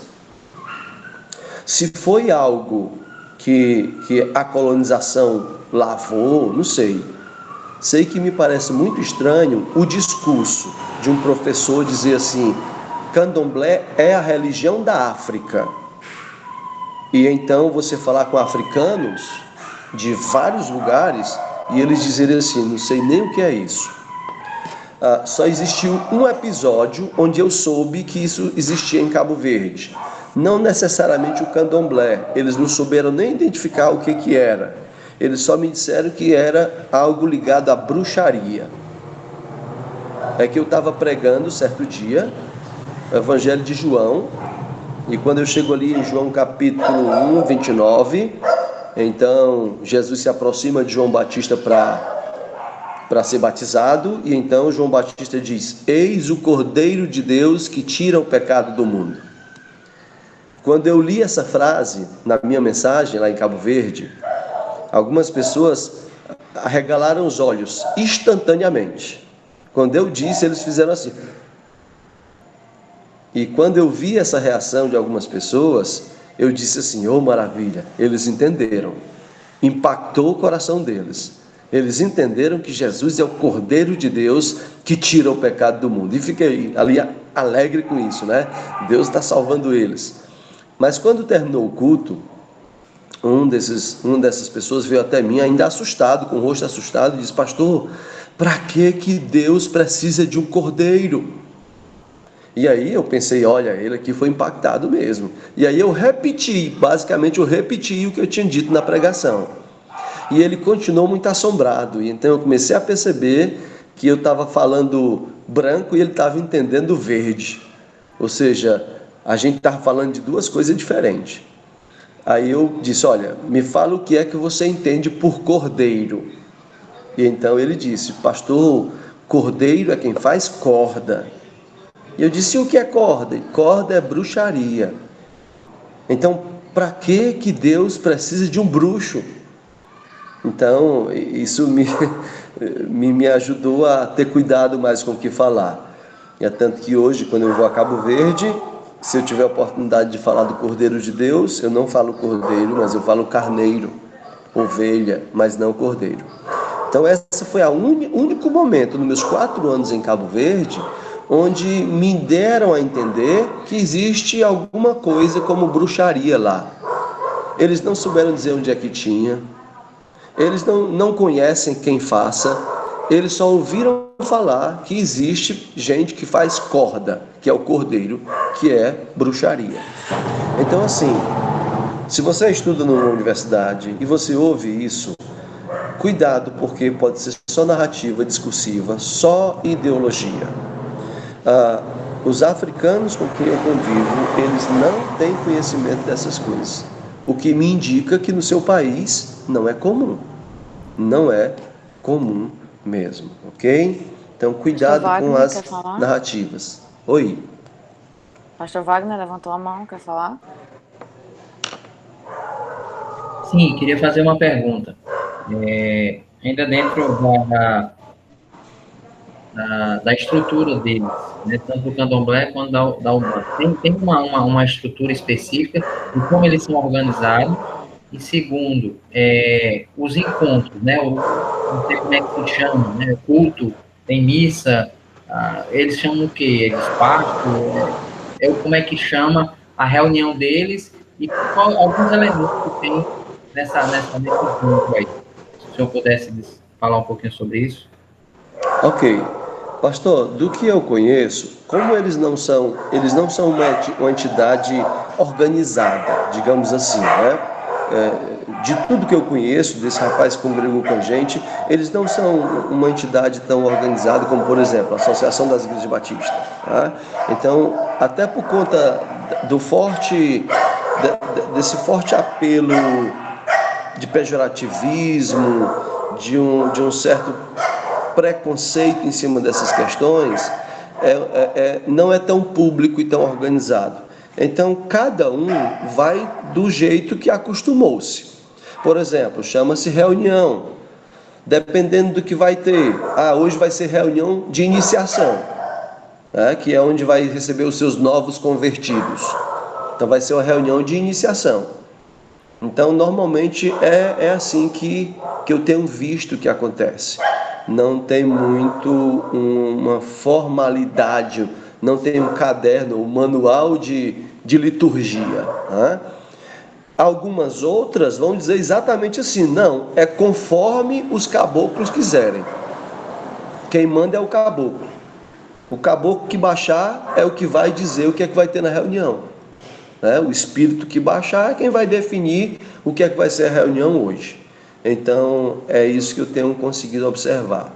Se foi algo que a colonização lavou, não sei. Sei que me parece muito estranho o discurso de um professor dizer assim: candomblé é a religião da África. E então você falar com africanos de vários lugares e eles dizerem assim: não sei nem o que é isso. Só existiu um episódio onde eu soube que isso existia em Cabo Verde. Não necessariamente o candomblé, eles não souberam nem identificar o que era. Eles só me disseram que era algo ligado à bruxaria. É que eu estava pregando certo dia o Evangelho de João, e quando eu chego ali em João capítulo 1, 29, então Jesus se aproxima de João Batista para ser batizado, e então João Batista diz: eis o Cordeiro de Deus que tira o pecado do mundo. Quando eu li essa frase na minha mensagem lá em Cabo Verde, algumas pessoas arregalaram os olhos instantaneamente. Quando eu disse, eles fizeram assim. E quando eu vi essa reação de algumas pessoas, eu disse assim: oh maravilha, eles entenderam. Impactou o coração deles. Eles entenderam que Jesus é o Cordeiro de Deus que tira o pecado do mundo. E fiquei ali alegre com isso, né? Deus está salvando eles. Mas quando terminou o culto, uma dessas pessoas veio até mim, ainda assustado, com o rosto assustado, e disse: pastor, para que Deus precisa de um cordeiro? E aí eu pensei: olha, ele aqui foi impactado mesmo. E aí basicamente eu repeti o que eu tinha dito na pregação. E ele continuou muito assombrado, e então eu comecei a perceber que eu estava falando branco e ele estava entendendo verde. Ou seja, a gente estava falando de duas coisas diferentes. Aí eu disse: olha, me fala o que é que você entende por cordeiro. E então ele disse: pastor, cordeiro é quem faz corda. E eu disse: e o que é corda? Corda é bruxaria. Então, para que Deus precisa de um bruxo? Então, isso me ajudou a ter cuidado mais com o que falar. E é tanto que hoje, quando eu vou a Cabo Verde, se eu tiver a oportunidade de falar do Cordeiro de Deus, eu não falo cordeiro, mas eu falo carneiro, ovelha, mas não cordeiro. Então esse foi o único momento, nos meus 4 anos em Cabo Verde, onde me deram a entender que existe alguma coisa como bruxaria lá. Eles não souberam dizer onde é que tinha, eles não conhecem quem faça, eles só ouviram falar que existe gente que faz corda, que é o cordeiro, que é bruxaria. Então, assim, se você estuda numa universidade e você ouve isso, cuidado, porque pode ser só narrativa discursiva, só ideologia. Os africanos com quem eu convivo, eles não têm conhecimento dessas coisas, o que me indica que no seu país não é comum. Não é comum mesmo, ok? Então, cuidado com as narrativas. Oi. Pastor Wagner levantou a mão, quer falar? Sim, queria fazer uma pergunta. Ainda dentro da estrutura deles, né, tanto do candomblé quanto da Umbanda. Tem uma estrutura específica de como eles são organizados. E segundo, os encontros, né? Não sei como é que se chama, né? Culto, tem missa, Eles chamam o quê? É despacho? Como é que chama a reunião deles e alguns elementos que tem nesse grupo aí. Se o senhor pudesse falar um pouquinho sobre isso. Ok. Pastor, do que eu conheço, como eles não são uma entidade organizada, digamos assim, né? De tudo que eu conheço, desse rapaz que congregou com a gente, eles não são uma entidade tão organizada como, por exemplo, a Associação das Igrejas Batistas. Tá? Então, até por conta desse forte apelo de pejorativismo, de um certo preconceito em cima dessas questões, não é tão público e tão organizado. Então, cada um vai do jeito que acostumou-se. Por exemplo, chama-se reunião. Dependendo do que vai ter. Hoje vai ser reunião de iniciação, né, que é onde vai receber os seus novos convertidos. Então, vai ser uma reunião de iniciação. Então, normalmente é assim que eu tenho visto que acontece. Não tem muito uma formalidade, não tem um caderno, um manual de liturgia. Né? Algumas outras vão dizer exatamente assim, não, é conforme os caboclos quiserem. Quem manda é o caboclo. O caboclo que baixar é o que vai dizer o que é que vai ter na reunião. O espírito que baixar é quem vai definir o que é que vai ser a reunião hoje. Então, é isso que eu tenho conseguido observar.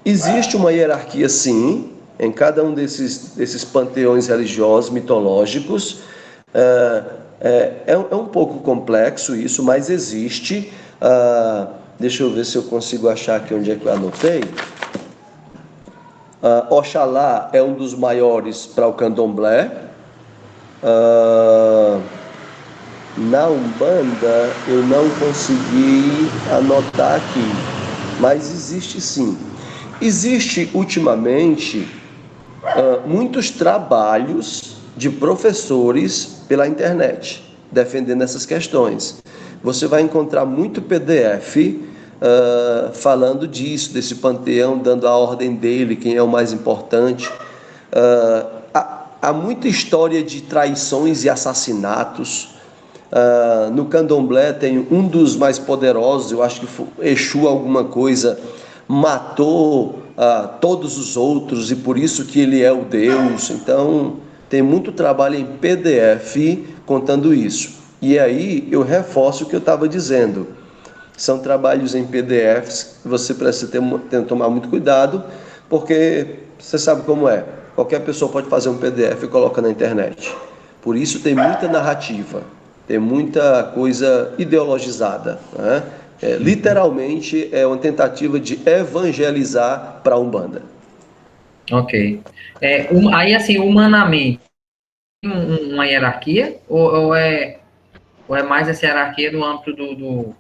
Existe uma hierarquia, sim, em cada um desses panteões religiosos, mitológicos. É um pouco complexo isso, mas existe. Deixa eu ver se eu consigo achar aqui onde é que eu anotei. Oxalá é um dos maiores para o candomblé. Na Umbanda eu não consegui anotar aqui, mas existe sim. Existe ultimamente muitos trabalhos de professores pela internet defendendo essas questões. Você vai encontrar muito PDF falando disso, desse panteão, dando a ordem dele, quem é o mais importante. Há muita história de traições e assassinatos. No candomblé tem um dos mais poderosos, eu acho que foi Exu alguma coisa, matou todos os outros e por isso que ele é o Deus. Então tem muito trabalho em PDF contando isso. E aí eu reforço o que eu estava dizendo. São trabalhos em PDFs, você precisa tomar muito cuidado, porque você sabe como é. Qualquer pessoa pode fazer um PDF e coloca na internet. Por isso tem muita narrativa, tem muita coisa ideologizada. Né? Literalmente é uma tentativa de evangelizar para a Umbanda. Ok. Aí, assim, humanamente, uma hierarquia? Ou é mais essa hierarquia no âmbito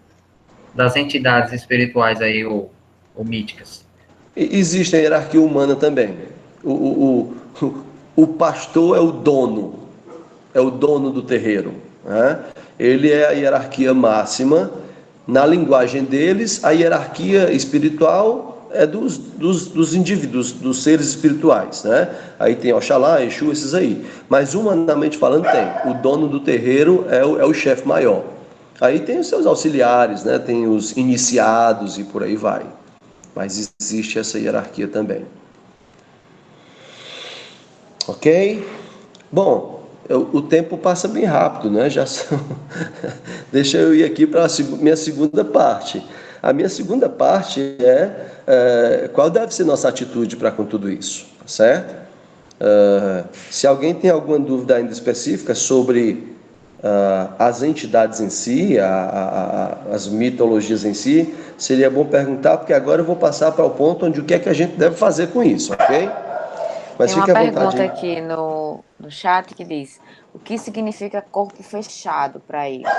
das entidades espirituais aí, ou míticas? Existe a hierarquia humana também. O pastor é o dono do terreiro. Né? Ele é a hierarquia máxima. Na linguagem deles, a hierarquia espiritual é dos indivíduos, dos seres espirituais. Né? Aí tem Oxalá, Exu, esses aí. Mas humanamente falando tem. O dono do terreiro é o chefe maior. Aí tem os seus auxiliares, né? Tem os iniciados e por aí vai. Mas existe essa hierarquia também. Ok? Bom, o tempo passa bem rápido, né? Já são... Deixa eu ir aqui para a minha segunda parte. A minha segunda parte qual deve ser nossa atitude para com tudo isso, tá certo? Se alguém tem alguma dúvida ainda específica sobre as entidades em si, as mitologias em si, seria bom perguntar, porque agora eu vou passar para o ponto onde o que é que a gente deve fazer com isso, ok? Mas tem uma pergunta aqui no chat que diz: o que significa corpo fechado para eles?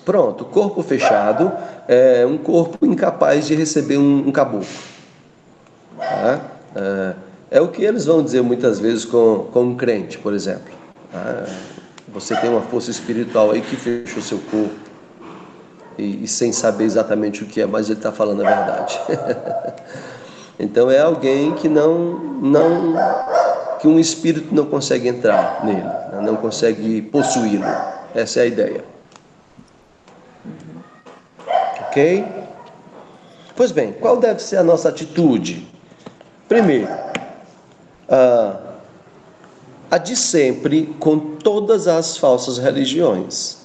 Pronto, corpo fechado é um corpo incapaz de receber um caboclo. Tá? É o que eles vão dizer muitas vezes com um crente, por exemplo. Você tem uma força espiritual aí que fecha o seu corpo e sem saber exatamente o que é, mas ele está falando a verdade. Então é alguém que que um espírito não consegue entrar nele, não consegue possuí-lo. Essa é a ideia. Ok? Pois bem, qual deve ser a nossa atitude? Primeiro, a de sempre com todas as falsas religiões.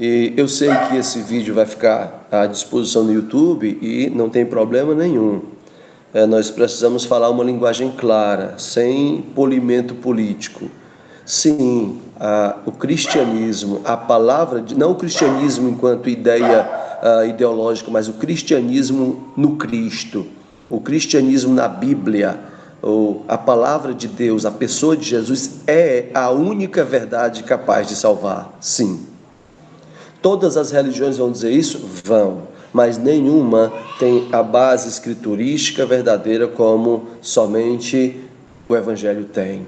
E eu sei que esse vídeo vai ficar à disposição no YouTube e não tem problema nenhum. Nós precisamos falar uma linguagem clara, sem polimento político. Sim, o cristianismo, a palavra, não o cristianismo enquanto ideia ideológica, mas o cristianismo no Cristo, o cristianismo na Bíblia, a palavra de Deus, a pessoa de Jesus é a única verdade capaz de salvar, sim. Todas as religiões vão dizer isso? Vão, mas nenhuma tem a base escriturística verdadeira como somente o Evangelho tem.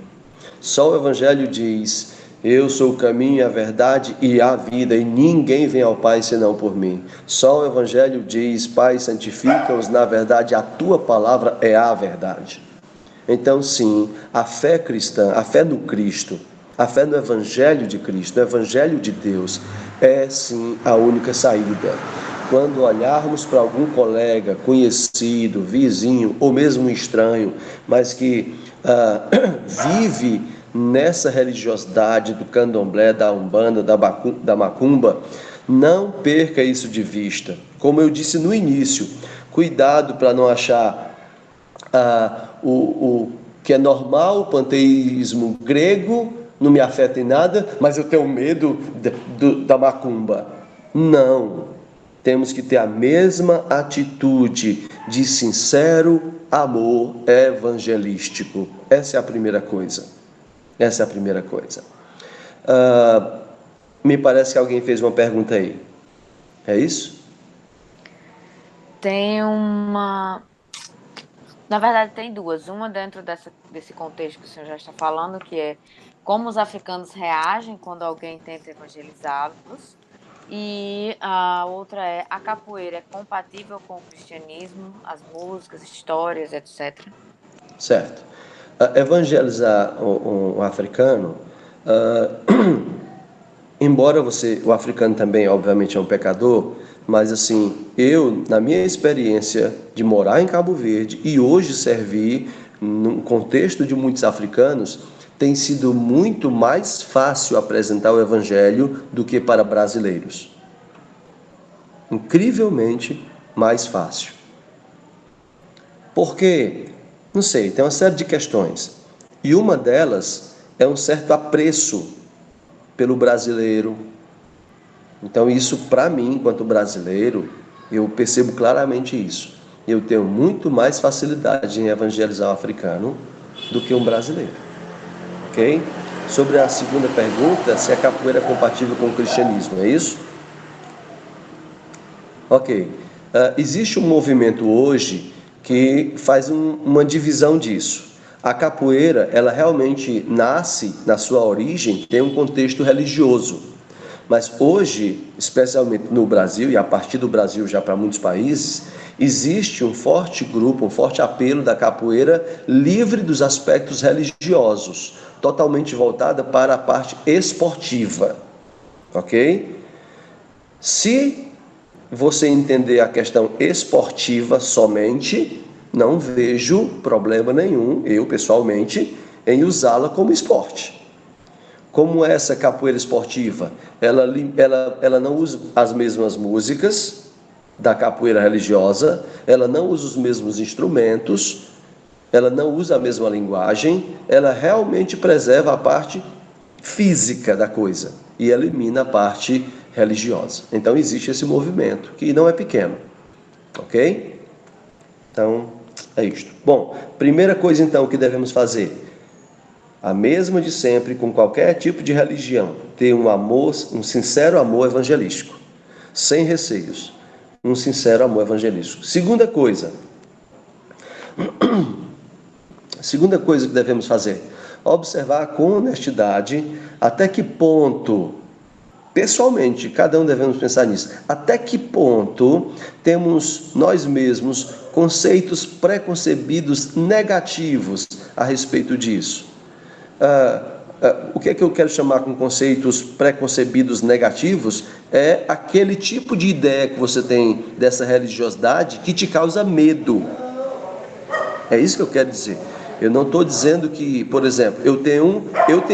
Só o Evangelho diz: eu sou o caminho, a verdade e a vida, e ninguém vem ao Pai senão por mim. Só o Evangelho diz: Pai, santifica-os na verdade, a tua palavra é a verdade. Então, sim, a fé cristã, a fé no Cristo, a fé no Evangelho de Cristo, no Evangelho de Deus, é sim a única saída. Quando olharmos para algum colega, conhecido, vizinho ou mesmo estranho, mas que vive nessa religiosidade do candomblé, da umbanda, da macumba, não perca isso de vista. Como eu disse no início, cuidado para não achar o que é normal, o panteísmo grego, não me afeta em nada, mas eu tenho medo da macumba. Não. Temos que ter a mesma atitude de sincero amor evangelístico. Essa é a primeira coisa. Essa é a primeira coisa. Me parece que alguém fez uma pergunta aí. É isso? Tem uma... Na verdade, tem duas. Uma dentro desse contexto que o senhor já está falando, que é como os africanos reagem quando alguém tenta evangelizá-los. E a outra é: a capoeira é compatível com o cristianismo, as músicas, histórias, etc. Certo. Evangelizar um africano, embora o africano também, obviamente, é um pecador, mas assim, eu, na minha experiência de morar em Cabo Verde e hoje servir no contexto de muitos africanos, tem sido muito mais fácil apresentar o evangelho do que para brasileiros. Incrivelmente mais fácil. Por quê? Não sei, tem uma série de questões. E uma delas é um certo apreço pelo brasileiro. Então isso, para mim, enquanto brasileiro, eu percebo claramente isso. Eu tenho muito mais facilidade em evangelizar um africano do que um brasileiro. Ok? Sobre a segunda pergunta, se a capoeira é compatível com o cristianismo, é isso? Ok. Existe um movimento hoje que faz uma divisão disso. A capoeira, ela realmente nasce, na sua origem, tem um contexto religioso. Mas hoje, especialmente no Brasil, e a partir do Brasil já para muitos países, existe um forte grupo, um forte apelo da capoeira livre dos aspectos religiosos, totalmente voltada para a parte esportiva. Ok? Se você entender a questão esportiva somente, não vejo problema nenhum, eu pessoalmente, em usá-la como esporte. Como essa capoeira esportiva, ela não usa as mesmas músicas da capoeira religiosa, ela não usa os mesmos instrumentos, ela não usa a mesma linguagem, ela realmente preserva a parte física da coisa e elimina a parte religiosa. Então existe esse movimento, que não é pequeno, ok? Então, é isto. Bom, primeira coisa então que devemos fazer, a mesma de sempre, com qualquer tipo de religião, ter um amor, um sincero amor evangelístico, sem receios, um sincero amor evangelístico. Segunda coisa que devemos fazer, observar com honestidade até que ponto pessoalmente, cada um devemos pensar nisso. Até que ponto temos nós mesmos conceitos preconcebidos negativos a respeito disso? O que é que eu quero chamar com conceitos preconcebidos negativos? É aquele tipo de ideia que você tem dessa religiosidade que te causa medo. É isso que eu quero dizer. Eu não estou dizendo que, por exemplo, eu tenho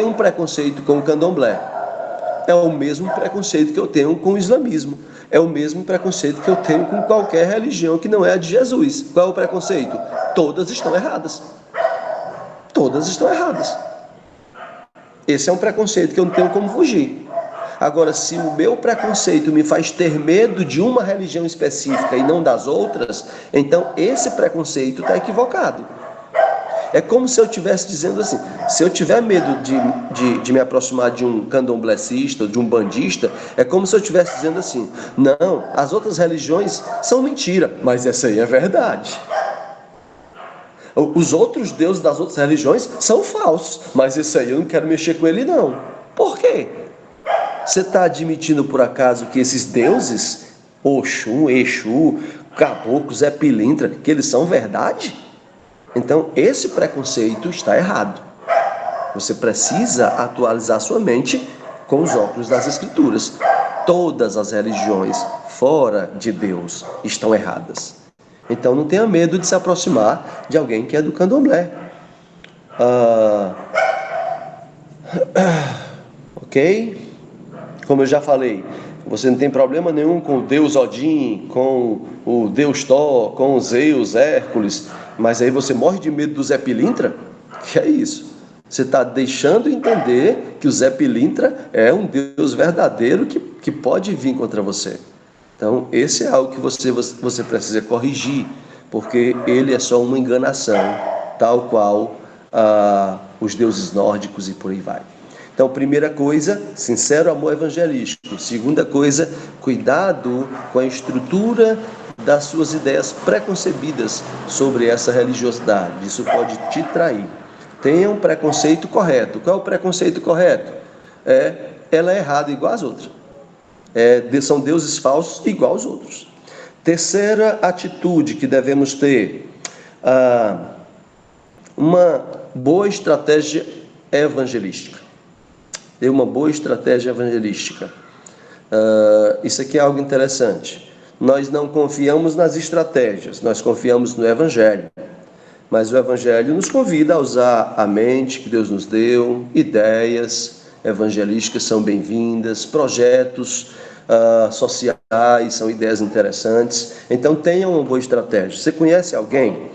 um preconceito com o candomblé. É o mesmo preconceito que eu tenho com o islamismo. É o mesmo preconceito que eu tenho com qualquer religião que não é a de Jesus. Qual é o preconceito? Todas estão erradas. Todas estão erradas. Esse é um preconceito que eu não tenho como fugir. Agora, se o meu preconceito me faz ter medo de uma religião específica e não das outras, então esse preconceito está equivocado. É como se eu estivesse dizendo assim, se eu tiver medo de me aproximar de um candomblessista, de um bandista, é como se eu estivesse dizendo assim, não, as outras religiões são mentira, mas essa aí é verdade. Os outros deuses das outras religiões são falsos, mas esse aí eu não quero mexer com ele não. Por quê? Você está admitindo por acaso que esses deuses, Oxum, Exu, Caboclo, Zé Pilintra, que eles são verdade? Então esse preconceito está errado. Você precisa atualizar sua mente com os óculos das Escrituras. Todas as religiões fora de Deus estão erradas. Então não tenha medo de se aproximar de alguém que é do candomblé. Ok? Como eu já falei, você não tem problema nenhum com o Deus Odin, com o Deus Thor, com o Zeus, Hércules, mas aí você morre de medo do Zé Pilintra? Que é isso? Você está deixando entender que o Zé Pilintra é um Deus verdadeiro que pode vir contra você. Então, esse é algo que você precisa corrigir, porque ele é só uma enganação, tal qual os deuses nórdicos e por aí vai. Então, primeira coisa, sincero amor evangelístico. Segunda coisa, cuidado com a estrutura das suas ideias preconcebidas sobre essa religiosidade. Isso pode te trair. Tenha um preconceito correto. Qual é o preconceito correto? Ela é errada igual às outras. São deuses falsos igual aos outros. Terceira atitude que devemos ter, uma boa estratégia evangelística. Ter uma boa estratégia evangelística. Isso aqui é algo interessante. Nós não confiamos nas estratégias, nós confiamos no Evangelho. Mas o Evangelho nos convida a usar a mente que Deus nos deu, ideias evangelísticas são bem-vindas, projetos sociais são ideias interessantes. Então tenha uma boa estratégia. Você conhece alguém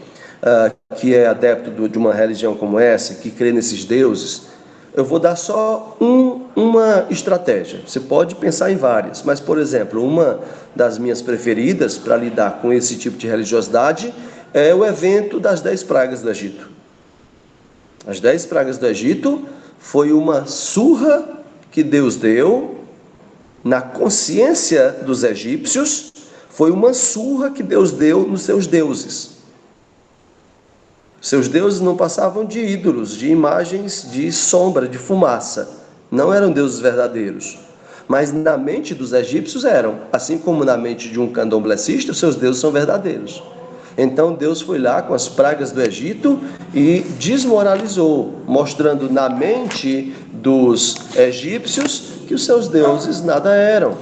que é adepto de uma religião como essa, que crê nesses deuses? Eu vou dar só uma estratégia. Você pode pensar em várias, mas, por exemplo, uma das minhas preferidas para lidar com esse tipo de religiosidade é o evento das 10 pragas do Egito. As 10 pragas do Egito foi uma surra que Deus deu na consciência dos egípcios, foi uma surra que Deus deu nos seus deuses. Seus deuses não passavam de ídolos, de imagens de sombra, de fumaça. Não eram deuses verdadeiros. Mas na mente dos egípcios eram. Assim como na mente de um candomblessista, os seus deuses são verdadeiros. Então Deus foi lá com as pragas do Egito e desmoralizou, mostrando na mente dos egípcios que os seus deuses nada eram.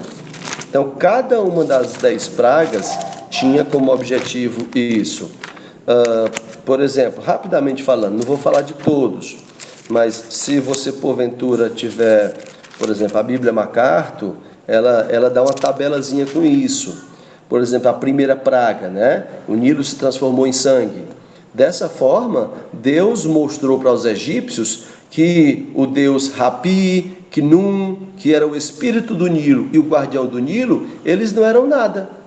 Então cada uma das 10 pragas tinha como objetivo isso. Por exemplo, rapidamente falando, não vou falar de todos, mas se você porventura tiver, por exemplo, a Bíblia MacArthur, ela dá uma tabelazinha com isso. Por exemplo, a primeira praga, né? O Nilo se transformou em sangue. Dessa forma, Deus mostrou para os egípcios que o deus Rapi, Khnum, que era o espírito do Nilo e o guardião do Nilo, eles não eram nada.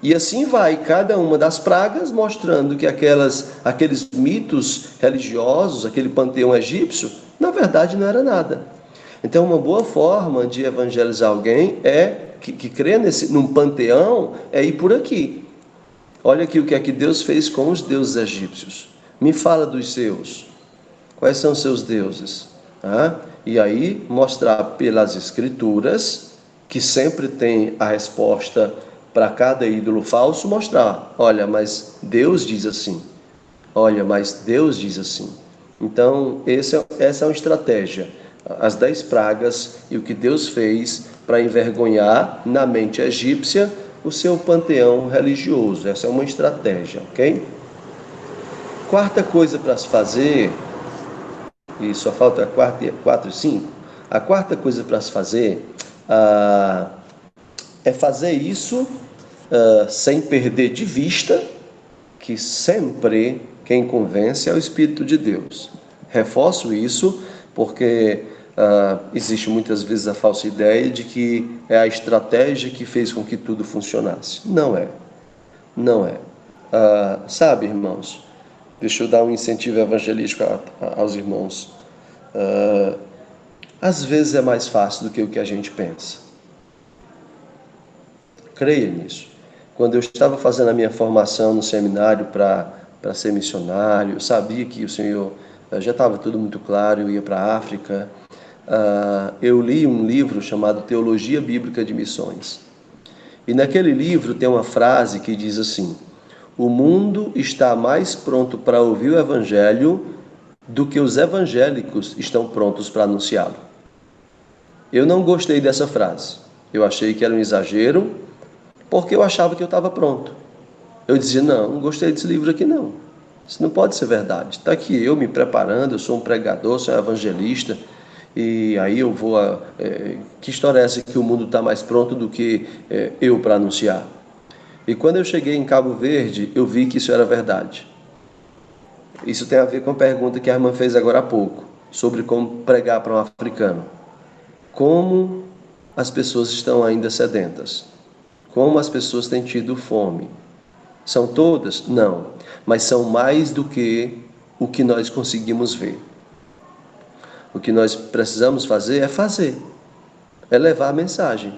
E assim vai, cada uma das pragas mostrando que aqueles mitos religiosos, aquele panteão egípcio, na verdade não era nada. Então, uma boa forma de evangelizar alguém que crê num panteão é ir por aqui. Olha aqui o que é que Deus fez com os deuses egípcios. Me fala dos seus. Quais são os seus deuses? Tá? E aí mostrar pelas escrituras, que sempre tem a resposta para cada ídolo falso, mostrar, olha, mas Deus diz assim, olha, mas Deus diz assim. Então, essa é uma estratégia, as 10 pragas e o que Deus fez para envergonhar na mente egípcia o seu panteão religioso. Essa é uma estratégia, ok? Quarta coisa para se fazer, e só falta 4 e 5. A quarta coisa para se fazer é fazer isso sem perder de vista que sempre quem convence é o Espírito de Deus. Reforço isso porque existe muitas vezes a falsa ideia de que é a estratégia que fez com que tudo funcionasse. Não é. Não é. Sabe, irmãos, deixa eu dar um incentivo evangelístico aos irmãos. Às vezes é mais fácil do que o que a gente pensa. Creia nisso. Quando eu estava fazendo a minha formação no seminário para ser missionário, eu sabia que o Senhor já estava tudo muito claro, eu ia para a África. Eu li um livro chamado Teologia Bíblica de Missões. E naquele livro tem uma frase que diz assim: o mundo está mais pronto para ouvir o Evangelho do que os evangélicos estão prontos para anunciá-lo. Eu não gostei dessa frase. Eu achei que era um exagero, porque eu achava que eu estava pronto. Eu dizia, não gostei desse livro aqui não. Isso não pode ser verdade. Está aqui eu me preparando, eu sou um pregador, sou um evangelista, e aí eu vou... que história é essa que o mundo está mais pronto do que eu para anunciar? E quando eu cheguei em Cabo Verde, eu vi que isso era verdade. Isso tem a ver com a pergunta que a irmã fez agora há pouco, sobre como pregar para um africano. Como as pessoas estão ainda sedentas? Como as pessoas têm tido fome? São todas? Não. Mas são mais do que o que nós conseguimos ver. O que nós precisamos fazer, é levar a mensagem,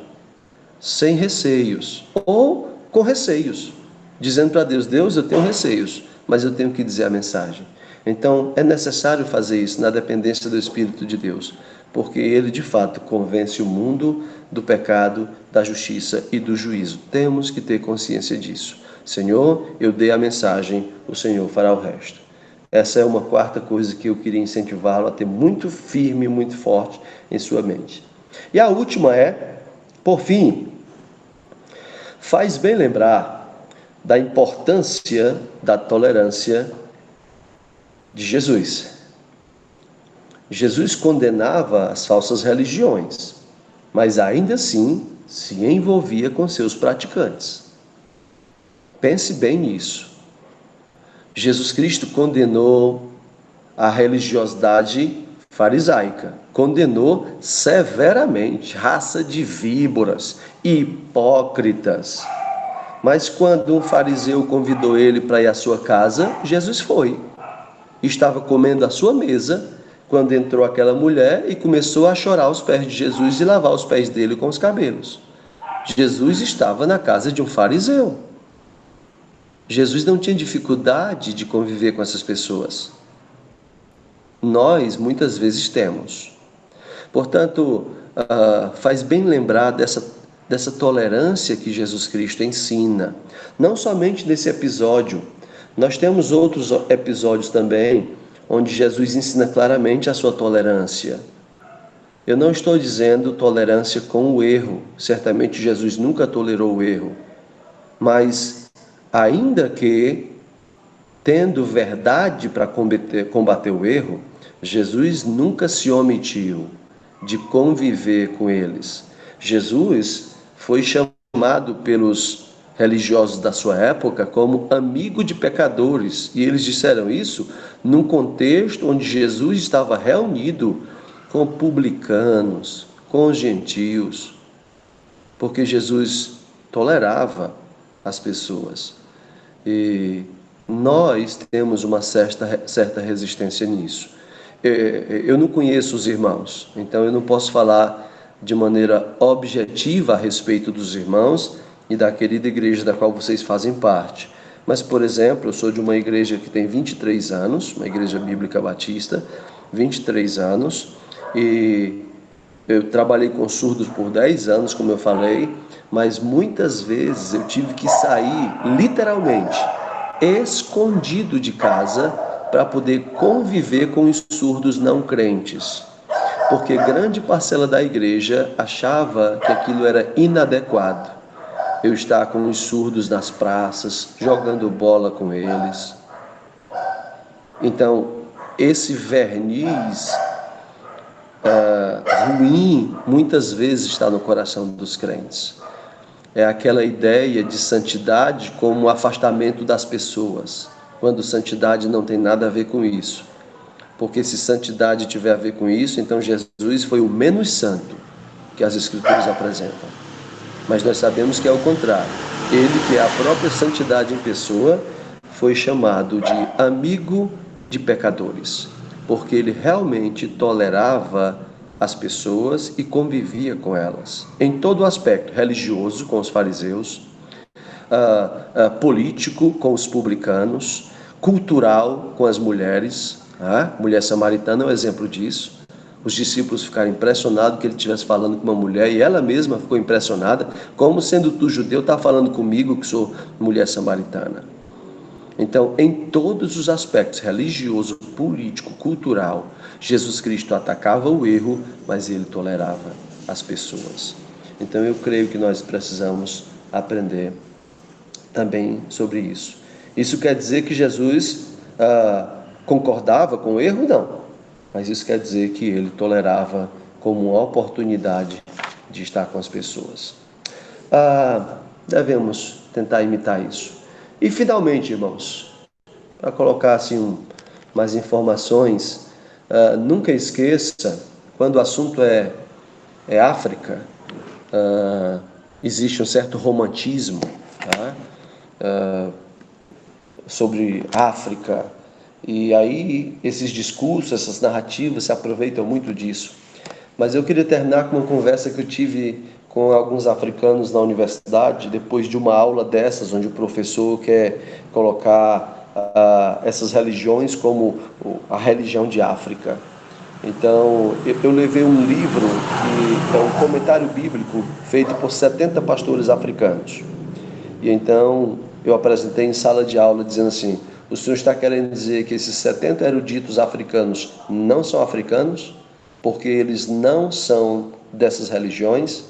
sem receios, ou com receios, dizendo para Deus, Deus, eu tenho receios, mas eu tenho que dizer a mensagem. Então, é necessário fazer isso na dependência do Espírito de Deus, porque Ele, de fato, convence o mundo do pecado, da justiça e do juízo. Temos que ter consciência disso. Senhor, eu dei a mensagem, o Senhor fará o resto. Essa é uma quarta coisa que eu queria incentivá-lo a ter muito firme, muito forte em sua mente. E a última é, por fim, faz bem lembrar da importância da tolerância de Jesus. Jesus condenava as falsas religiões, mas ainda assim se envolvia com seus praticantes. Pense bem nisso. Jesus Cristo condenou a religiosidade farisaica, condenou severamente, raça de víboras, hipócritas. Mas quando um fariseu convidou ele para ir à sua casa, Jesus foi. Estava comendo à sua mesa, quando entrou aquela mulher e começou a chorar aos pés de Jesus e lavar os pés dele com os cabelos. Jesus estava na casa de um fariseu. Jesus não tinha dificuldade de conviver com essas pessoas. Nós, muitas vezes, temos. Portanto, faz bem lembrar dessa tolerância que Jesus Cristo ensina. Não somente nesse episódio, nós temos outros episódios também, onde Jesus ensina claramente a sua tolerância. Eu não estou dizendo tolerância com o erro. Certamente Jesus nunca tolerou o erro. Mas, ainda que, tendo verdade para combater o erro, Jesus nunca se omitiu de conviver com eles. Jesus foi chamado pelos religiosos da sua época como amigo de pecadores, e eles disseram isso num contexto onde Jesus estava reunido com publicanos, com os gentios, porque Jesus tolerava as pessoas. E nós temos uma certa resistência nisso. Eu não conheço os irmãos, então eu não posso falar de maneira objetiva a respeito dos irmãos e da querida igreja da qual vocês fazem parte. Mas, por exemplo, eu sou de uma igreja que tem 23 anos, uma igreja bíblica batista, 23 anos, E eu trabalhei com surdos por 10 anos, como eu falei, mas muitas vezes eu tive que sair, literalmente, escondido de casa para poder conviver com os surdos não crentes. Porque grande parcela da igreja achava que aquilo era inadequado. Eu estar com os surdos nas praças, jogando bola com eles. Então, esse verniz ruim muitas vezes está no coração dos crentes. É aquela ideia de santidade como afastamento das pessoas, quando santidade não tem nada a ver com isso. Porque se santidade tiver a ver com isso, então Jesus foi o menos santo que as Escrituras apresentam. Mas nós sabemos que é o contrário. Ele, que é a própria santidade em pessoa, foi chamado de amigo de pecadores, porque ele realmente tolerava as pessoas e convivia com elas, em todo o aspecto, religioso com os fariseus, político com os publicanos, cultural com as mulheres. A mulher samaritana é um exemplo disso. Os discípulos ficaram impressionados que ele estivesse falando com uma mulher, e ela mesma ficou impressionada, como sendo tu judeu, está falando comigo que sou mulher samaritana. Então, em todos os aspectos, religioso, político, cultural, Jesus Cristo atacava o erro, mas ele tolerava as pessoas. Então, eu creio que nós precisamos aprender também sobre isso. Isso quer dizer que Jesus concordava com o erro? Não. Mas isso quer dizer que ele tolerava como uma oportunidade de estar com as pessoas. Devemos tentar imitar isso. E finalmente, irmãos, para colocar assim mais informações, nunca esqueça, quando o assunto é África, existe um certo romantismo, tá? Sobre África, e aí esses discursos, essas narrativas se aproveitam muito disso. Mas eu queria terminar com uma conversa que eu tive com alguns africanos na universidade, depois de uma aula dessas, onde o professor quer colocar essas religiões como a religião de África. Então, eu levei um livro que é um comentário bíblico feito por 70 pastores africanos. E então, eu apresentei em sala de aula dizendo assim: o senhor está querendo dizer que esses 70 eruditos africanos não são africanos, porque eles não são dessas religiões?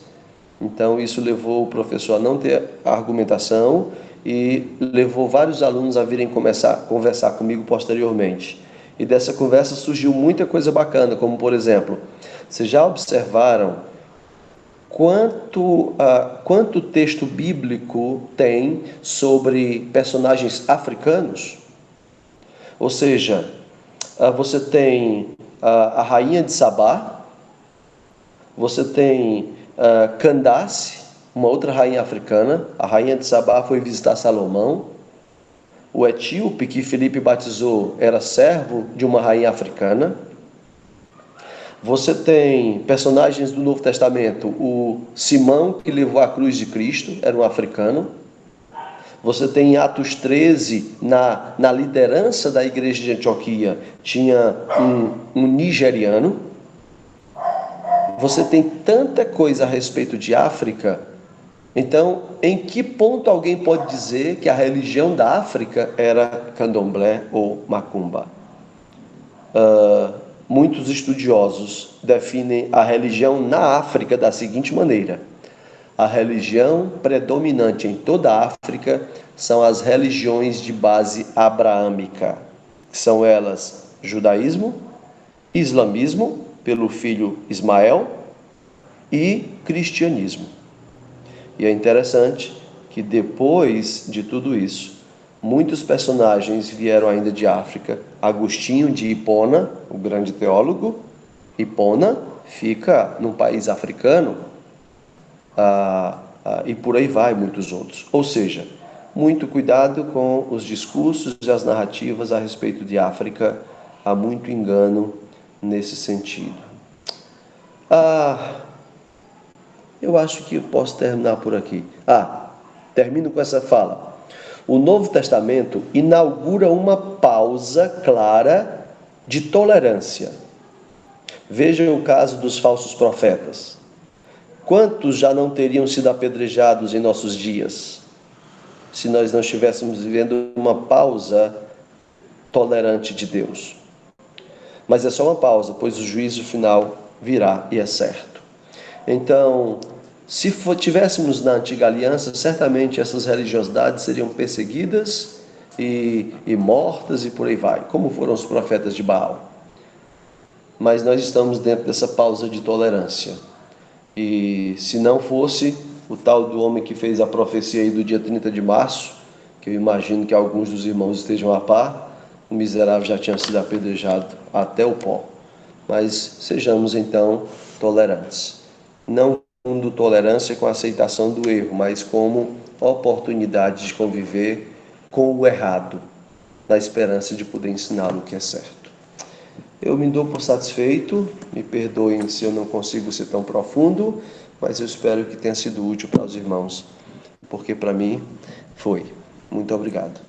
Então, isso levou o professor a não ter argumentação e levou vários alunos a virem conversar comigo posteriormente. E dessa conversa surgiu muita coisa bacana, como, por exemplo, vocês já observaram quanto texto bíblico tem sobre personagens africanos? Ou seja, você tem a rainha de Sabá, você tem Candace, uma outra rainha africana. A rainha de Sabá foi visitar Salomão. O etíope que Filipe batizou era servo de uma rainha africana. Você tem personagens do Novo Testamento, o Simão, que levou a cruz de Cristo, era um africano. Você tem em Atos 13, na liderança da igreja de Antioquia, tinha um nigeriano. Você tem tanta coisa a respeito de África. Então, em que ponto alguém pode dizer que a religião da África era candomblé ou macumba? Muitos estudiosos definem a religião na África da seguinte maneira: a religião predominante em toda a África são as religiões de base abraâmica. São elas judaísmo, islamismo, pelo filho Ismael, e cristianismo. E é interessante que depois de tudo isso, muitos personagens vieram ainda de África. Agostinho de Hipona, o grande teólogo. Hipona fica num país africano, e por aí vai muitos outros. Ou seja, muito cuidado com os discursos e as narrativas a respeito de África. Há muito engano nesse sentido. Eu acho que eu posso terminar por aqui. Termino com essa fala. O Novo Testamento inaugura uma pausa clara de tolerância. Vejam o caso dos falsos profetas. Quantos já não teriam sido apedrejados em nossos dias, se nós não estivéssemos vivendo uma pausa tolerante de Deus? Mas é só uma pausa, pois o juízo final virá e é certo. Então, se tivéssemos na antiga aliança, certamente essas religiosidades seriam perseguidas e mortas e por aí vai, como foram os profetas de Baal. Mas nós estamos dentro dessa pausa de tolerância. E se não fosse o tal do homem que fez a profecia aí do dia 30 de março, que eu imagino que alguns dos irmãos estejam a par, o miserável já tinha sido apedrejado até o pó. Mas sejamos então tolerantes. Não com tolerância com a aceitação do erro, mas como oportunidade de conviver com o errado, na esperança de poder ensiná-lo o que é certo. Eu me dou por satisfeito, me perdoem se eu não consigo ser tão profundo, mas eu espero que tenha sido útil para os irmãos, porque para mim foi. Muito obrigado.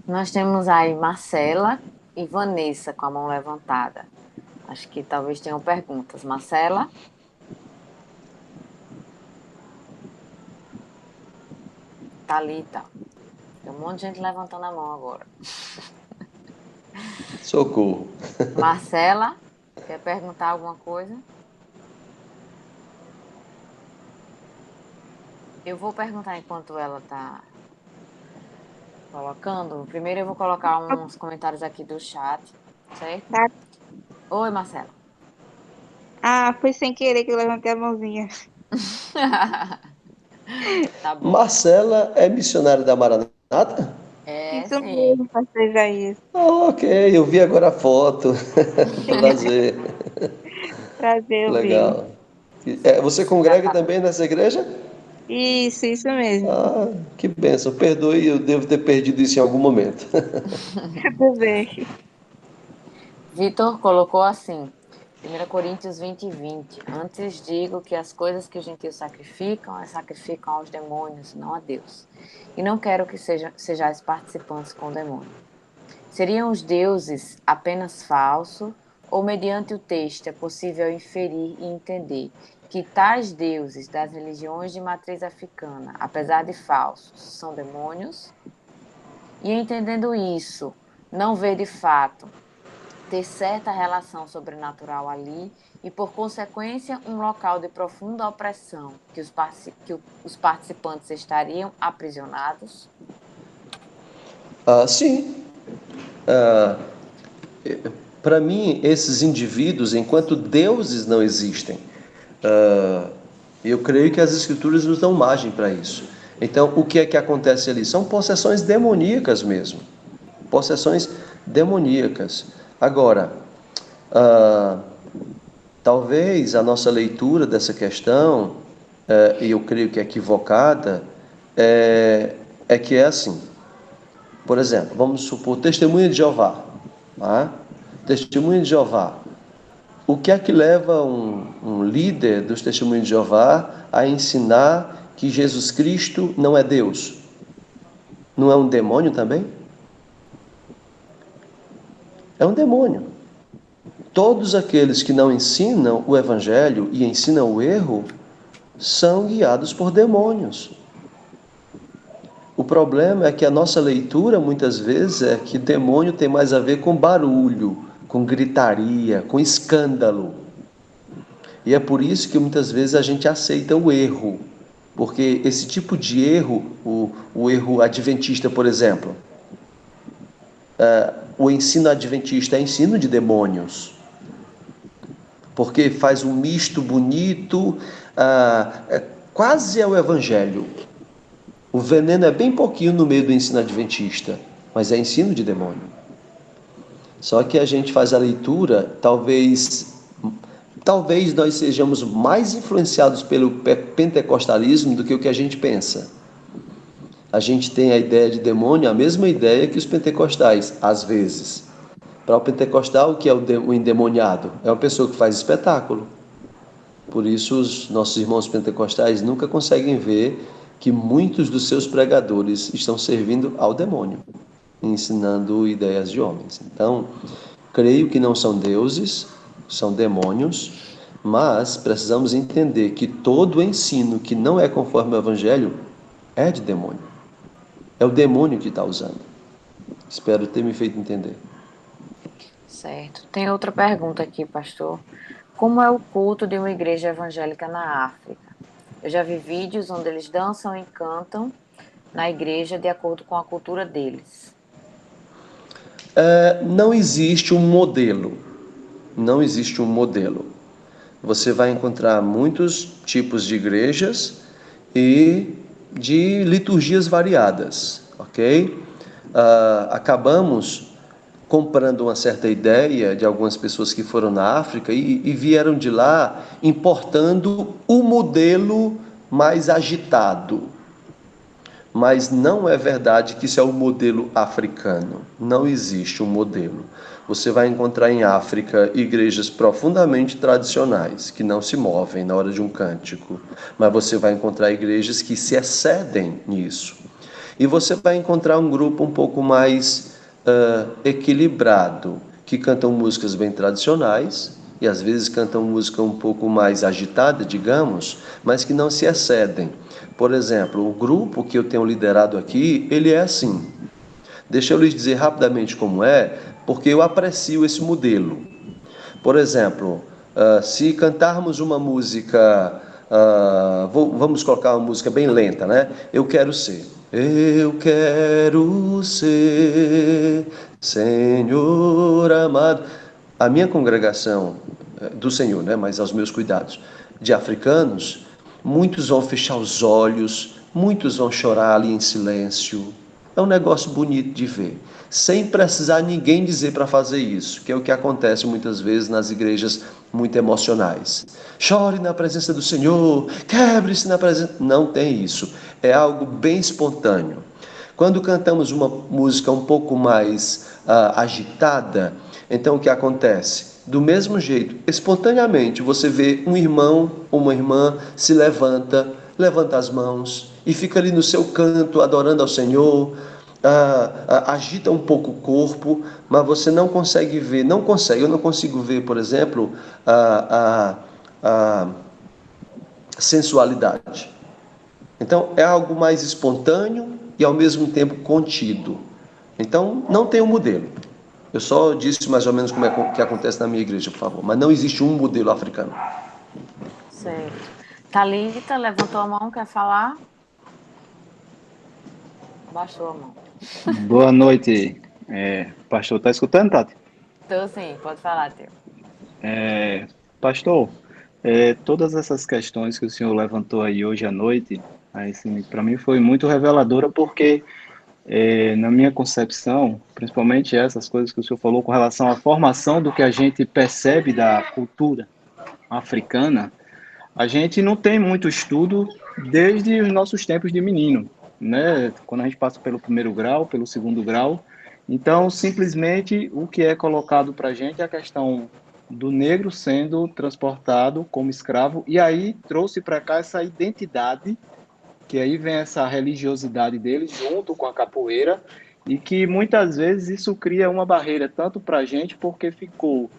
Nós temos aí Marcela e Vanessa com a mão levantada. Acho que talvez tenham perguntas. Marcela? Thalita? Tem um monte de gente levantando a mão agora. Socorro. Marcela, quer perguntar alguma coisa? Eu vou perguntar enquanto ela está colocando. Primeiro eu vou colocar uns comentários aqui do chat, certo? Tá. Oi, Marcela. Ah, foi sem querer que eu levantei a mãozinha. Tá bom. Marcela é missionária da Maranata? É, Isso sim. mesmo, pastor Isaías. Ok, eu vi agora a foto. Prazer. Prazer ouvir. Legal. Você congrega também nessa igreja? Isso mesmo. Ah, que bênção. Perdoe, eu devo ter perdido isso em algum momento. Tudo bem. Vitor colocou assim, 1 Coríntios 20:20. Antes digo que as coisas que os gentios sacrificam, as sacrificam aos demônios, não a Deus. E não quero que sejais participantes com o demônio. Seriam os deuses apenas falsos, ou mediante o texto é possível inferir e entender que tais deuses das religiões de matriz africana, apesar de falsos, são demônios? E entendendo isso, não vê de fato ter certa relação sobrenatural ali e, por consequência, um local de profunda opressão que os participantes estariam aprisionados? Sim. Para mim, esses indivíduos, enquanto deuses não existem, eu creio que as Escrituras nos dão margem para isso. Então, o que é que acontece ali? São possessões demoníacas mesmo. Possessões demoníacas. Agora, talvez a nossa leitura dessa questão, e eu creio que é equivocada, é que é assim. Por exemplo, vamos supor, testemunha de Jeová. Tá? Testemunha de Jeová. O que é que leva um líder dos testemunhos de Jeová a ensinar que Jesus Cristo não é Deus? Não é um demônio também? É um demônio. Todos aqueles que não ensinam o Evangelho e ensinam o erro são guiados por demônios. O problema é que a nossa leitura, muitas vezes, é que demônio tem mais a ver com barulho, com gritaria, com escândalo. E é por isso que muitas vezes a gente aceita o erro. Porque esse tipo de erro, o erro adventista, por exemplo, o ensino adventista é ensino de demônios. Porque faz um misto bonito, quase é o evangelho. O veneno é bem pouquinho no meio do ensino adventista, mas é ensino de demônio. Só que a gente faz a leitura, talvez nós sejamos mais influenciados pelo pentecostalismo do que o que a gente pensa. A gente tem a ideia de demônio, a mesma ideia que os pentecostais, às vezes. Para o pentecostal, o que é o endemoniado? É uma pessoa que faz espetáculo. Por isso, os nossos irmãos pentecostais nunca conseguem ver que muitos dos seus pregadores estão servindo ao demônio, ensinando ideias de homens. Então, creio que não são deuses, são demônios, mas precisamos entender que todo ensino que não é conforme o Evangelho é de demônio. É o demônio que está usando. Espero ter me feito entender. Certo. Tem outra pergunta aqui, pastor. Como é o culto de uma igreja evangélica na África? Eu já vi vídeos onde eles dançam e cantam na igreja de acordo com a cultura deles. Não existe um modelo. Não existe um modelo. Você vai encontrar muitos tipos de igrejas e de liturgias variadas, ok? Acabamos comprando uma certa ideia de algumas pessoas que foram na África e vieram de lá importando o modelo mais agitado. Mas não é verdade que isso é o modelo africano. Não existe um modelo. Você vai encontrar em África igrejas profundamente tradicionais, que não se movem na hora de um cântico, mas você vai encontrar igrejas que se excedem nisso. E você vai encontrar um grupo um pouco mais equilibrado, que cantam músicas bem tradicionais e às vezes cantam música um pouco mais agitada, digamos, mas que não se excedem. Por exemplo, o grupo que eu tenho liderado aqui, ele é assim. Deixa eu lhes dizer rapidamente como é, porque eu aprecio esse modelo. Por exemplo, se cantarmos uma música, vamos colocar uma música bem lenta, né? Eu quero ser. Eu quero ser, Senhor amado. A minha congregação do Senhor, né? Mas aos meus cuidados, de africanos, muitos vão fechar os olhos, muitos vão chorar ali em silêncio. É um negócio bonito de ver, sem precisar ninguém dizer para fazer isso, que é o que acontece muitas vezes nas igrejas muito emocionais. Chore na presença do Senhor, quebre-se na presença. Não tem isso. É algo bem espontâneo. Quando cantamos uma música um pouco mais agitada, então o que acontece? Do mesmo jeito, espontaneamente, você vê um irmão ou uma irmã se levanta as mãos e fica ali no seu canto adorando ao Senhor, agita um pouco o corpo, mas você não consegue ver, eu não consigo ver, por exemplo, a sensualidade. Então, é algo mais espontâneo e ao mesmo tempo contido. Então, não tem um modelo. Eu só disse mais ou menos como é que acontece na minha igreja, por favor. Mas não existe um modelo africano. Certo. Thalita levantou a mão, quer falar? Baixou a mão. Boa noite, pastor. Está escutando, Tati? Então, sim, pode falar, Teu. Pastor, todas essas questões que o senhor levantou aí hoje à noite, assim, para mim foi muito reveladora, porque na minha concepção, principalmente essas coisas que o senhor falou com relação à formação do que a gente percebe da cultura africana, a gente não tem muito estudo desde os nossos tempos de menino, né? Quando a gente passa pelo primeiro grau, pelo segundo grau. Então, simplesmente, o que é colocado para a gente é a questão do negro sendo transportado como escravo, e aí trouxe para cá essa identidade, que aí vem essa religiosidade deles, junto com a capoeira, e que muitas vezes isso cria uma barreira, tanto para a gente, porque ficou...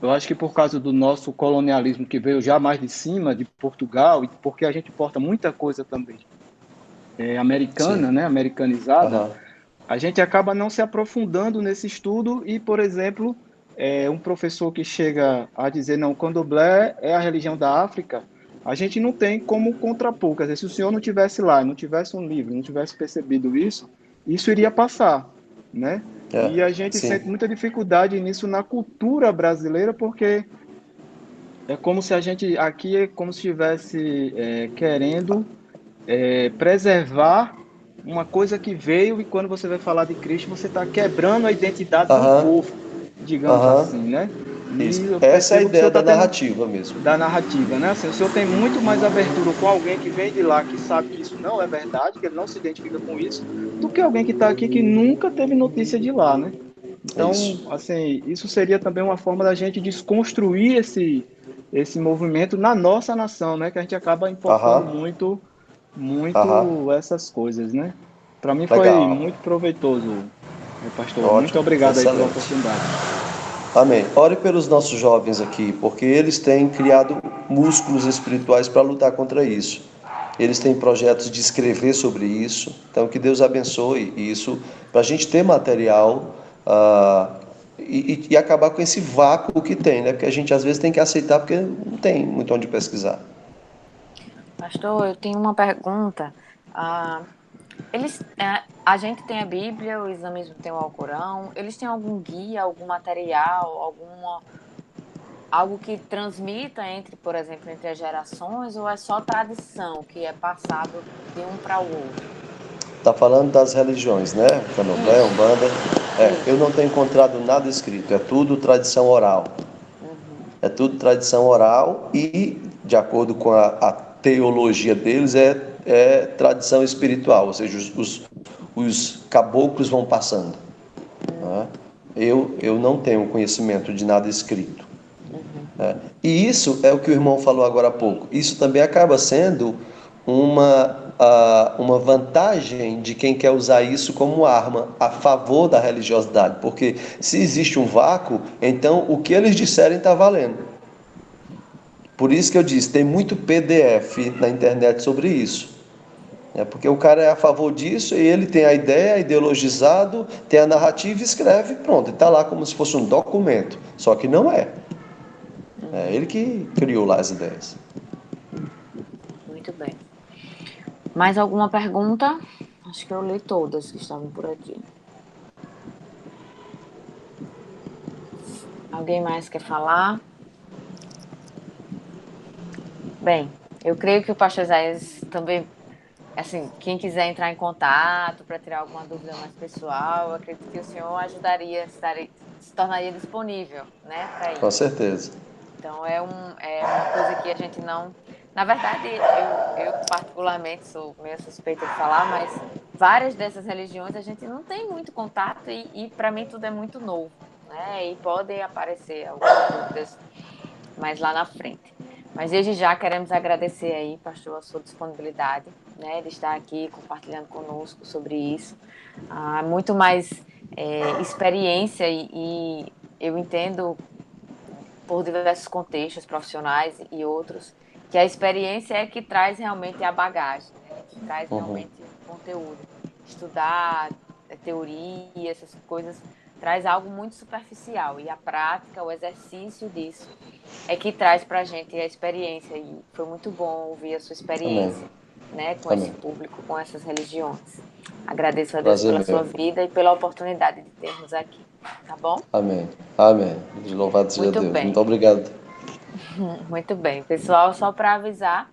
Eu acho que por causa do nosso colonialismo que veio já mais de cima, de Portugal, e porque a gente importa muita coisa também americana, né, americanizada, a gente acaba não se aprofundando nesse estudo e, por exemplo, um professor que chega a dizer, não, o candomblé é a religião da África, a gente não tem como contrapor. Quer dizer, se o senhor não tivesse lá, não tivesse um livro, não tivesse percebido isso, isso iria passar, né? E a gente sente muita dificuldade nisso na cultura brasileira, porque é como se a gente aqui é como se estivesse querendo preservar uma coisa que veio, e quando você vai falar de Cristo, você está quebrando a identidade do povo, digamos assim, né? Isso. Essa é a ideia da narrativa mesmo. Da narrativa, né? Assim, o senhor tem muito mais abertura com alguém que vem de lá, que sabe que isso não é verdade, que ele não se identifica com isso, do que alguém que está aqui que nunca teve notícia de lá, né? Então, assim, isso seria também uma forma da gente desconstruir esse movimento na nossa nação, né? Que a gente acaba importando muito essas coisas, né? Para mim foi muito proveitoso, pastor. Ótimo. Muito obrigado aí pela oportunidade. Amém. Ore pelos nossos jovens aqui, porque eles têm criado músculos espirituais para lutar contra isso. Eles têm projetos de escrever sobre isso. Então, que Deus abençoe isso, para a gente ter material e acabar com esse vácuo que tem, né? Porque a gente às vezes tem que aceitar, porque não tem muito onde pesquisar. Pastor, eu tenho uma pergunta. A gente tem a Bíblia, o islamismo tem o Alcorão. Eles têm algum guia, algum material, algo que transmita por exemplo, entre as gerações, ou é só tradição que é passado de um para o outro? Está falando das religiões, né? Candomblé, Umbanda. Eu não tenho encontrado nada escrito, é tudo tradição oral. É tudo tradição oral e, de acordo com a teologia deles, é tradição espiritual, ou seja, os caboclos vão passando. Né? Eu não tenho conhecimento de nada escrito. E isso é o que o irmão falou agora há pouco. Isso também acaba sendo uma vantagem de quem quer usar isso como arma a favor da religiosidade. Porque se existe um vácuo, então o que eles disserem está valendo. Por isso que eu disse, tem muito PDF na internet sobre isso. Porque o cara é a favor disso e ele tem a ideia, ideologizado, tem a narrativa e escreve, pronto, está lá como se fosse um documento. Só que não é. É ele que criou lá as ideias. Muito bem. Mais alguma pergunta? Acho que eu li todas que estavam por aqui. Alguém mais quer falar? Bem, eu creio que o pastor Isaías também, assim, quem quiser entrar em contato para tirar alguma dúvida mais pessoal, eu acredito que o senhor ajudaria, se tornaria disponível, né, para Com isso. certeza. Então, é uma coisa que a gente não... Na verdade, eu particularmente sou meio suspeita de falar, mas várias dessas religiões a gente não tem muito contato e para mim tudo é muito novo, né? E podem aparecer algumas dúvidas mais lá na frente. Mas desde já queremos agradecer aí, pastor, a sua disponibilidade, né, de estar aqui compartilhando conosco sobre isso. Muito mais experiência e eu entendo por diversos contextos profissionais e outros, que a experiência é que traz realmente a bagagem, né? Que traz realmente o conteúdo. Estudar teoria, essas coisas, traz algo muito superficial. E a prática, o exercício disso, é que traz para a gente a experiência. E foi muito bom ouvir a sua experiência, né? Com esse público, com essas religiões. Agradeço a Deus Prazer pela sua meu. vida e pela oportunidade de termos aqui. Tá bom? Amém. Amém. Louvado seja Muito Deus. Muito bem. obrigado. Muito bem, pessoal, só para avisar,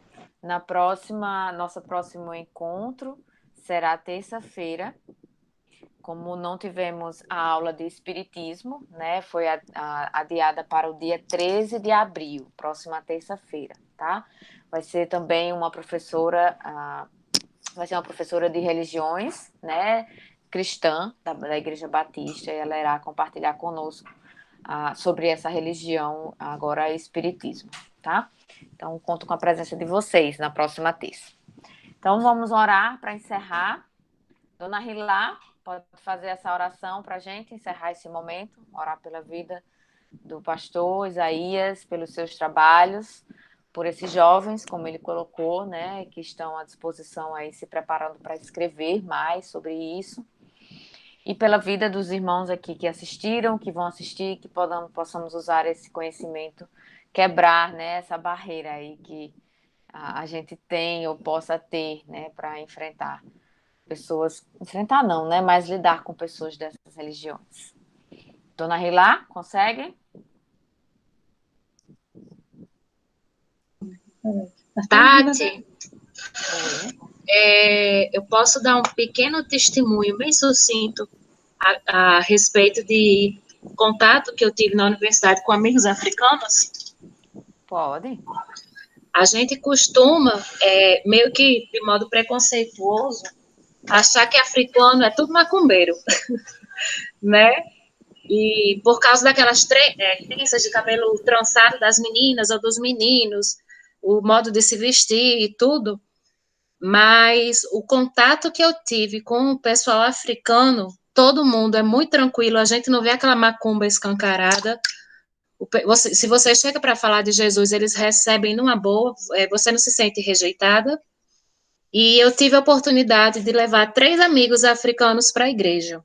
nosso próximo encontro será terça-feira. Como não tivemos a aula de espiritismo, né, foi adiada para o dia 13 de abril, próxima terça-feira, tá? Vai ser também uma professora, vai ser uma professora de religiões, né, cristã da Igreja Batista, e ela irá compartilhar conosco sobre essa religião, agora espiritismo, tá? Então, conto com a presença de vocês na próxima terça. Então, vamos orar para encerrar. Dona Rilá, pode fazer essa oração para a gente encerrar esse momento, orar pela vida do pastor Isaías, pelos seus trabalhos, por esses jovens, como ele colocou, né, que estão à disposição aí, se preparando para escrever mais sobre isso. E pela vida dos irmãos aqui que assistiram, que vão assistir, que possamos usar esse conhecimento, quebrar, né, essa barreira aí que a gente tem ou possa ter, né, para enfrentar pessoas, enfrentar não, né, mas lidar com pessoas dessas religiões. Dona Rilá, consegue? Tati, Oi. eu posso dar um pequeno testemunho bem sucinto a respeito de contato que eu tive na universidade com amigos africanos? Pode. A gente costuma, meio que de modo preconceituoso, achar que africano é tudo macumbeiro, né? E por causa daquelas crenças de cabelo trançado das meninas ou dos meninos, o modo de se vestir e tudo, mas o contato que eu tive com o pessoal africano, todo mundo é muito tranquilo, a gente não vê aquela macumba escancarada, Se você chega para falar de Jesus, eles recebem numa boa, você não se sente rejeitada. E eu tive a oportunidade de levar 3 amigos africanos para a igreja,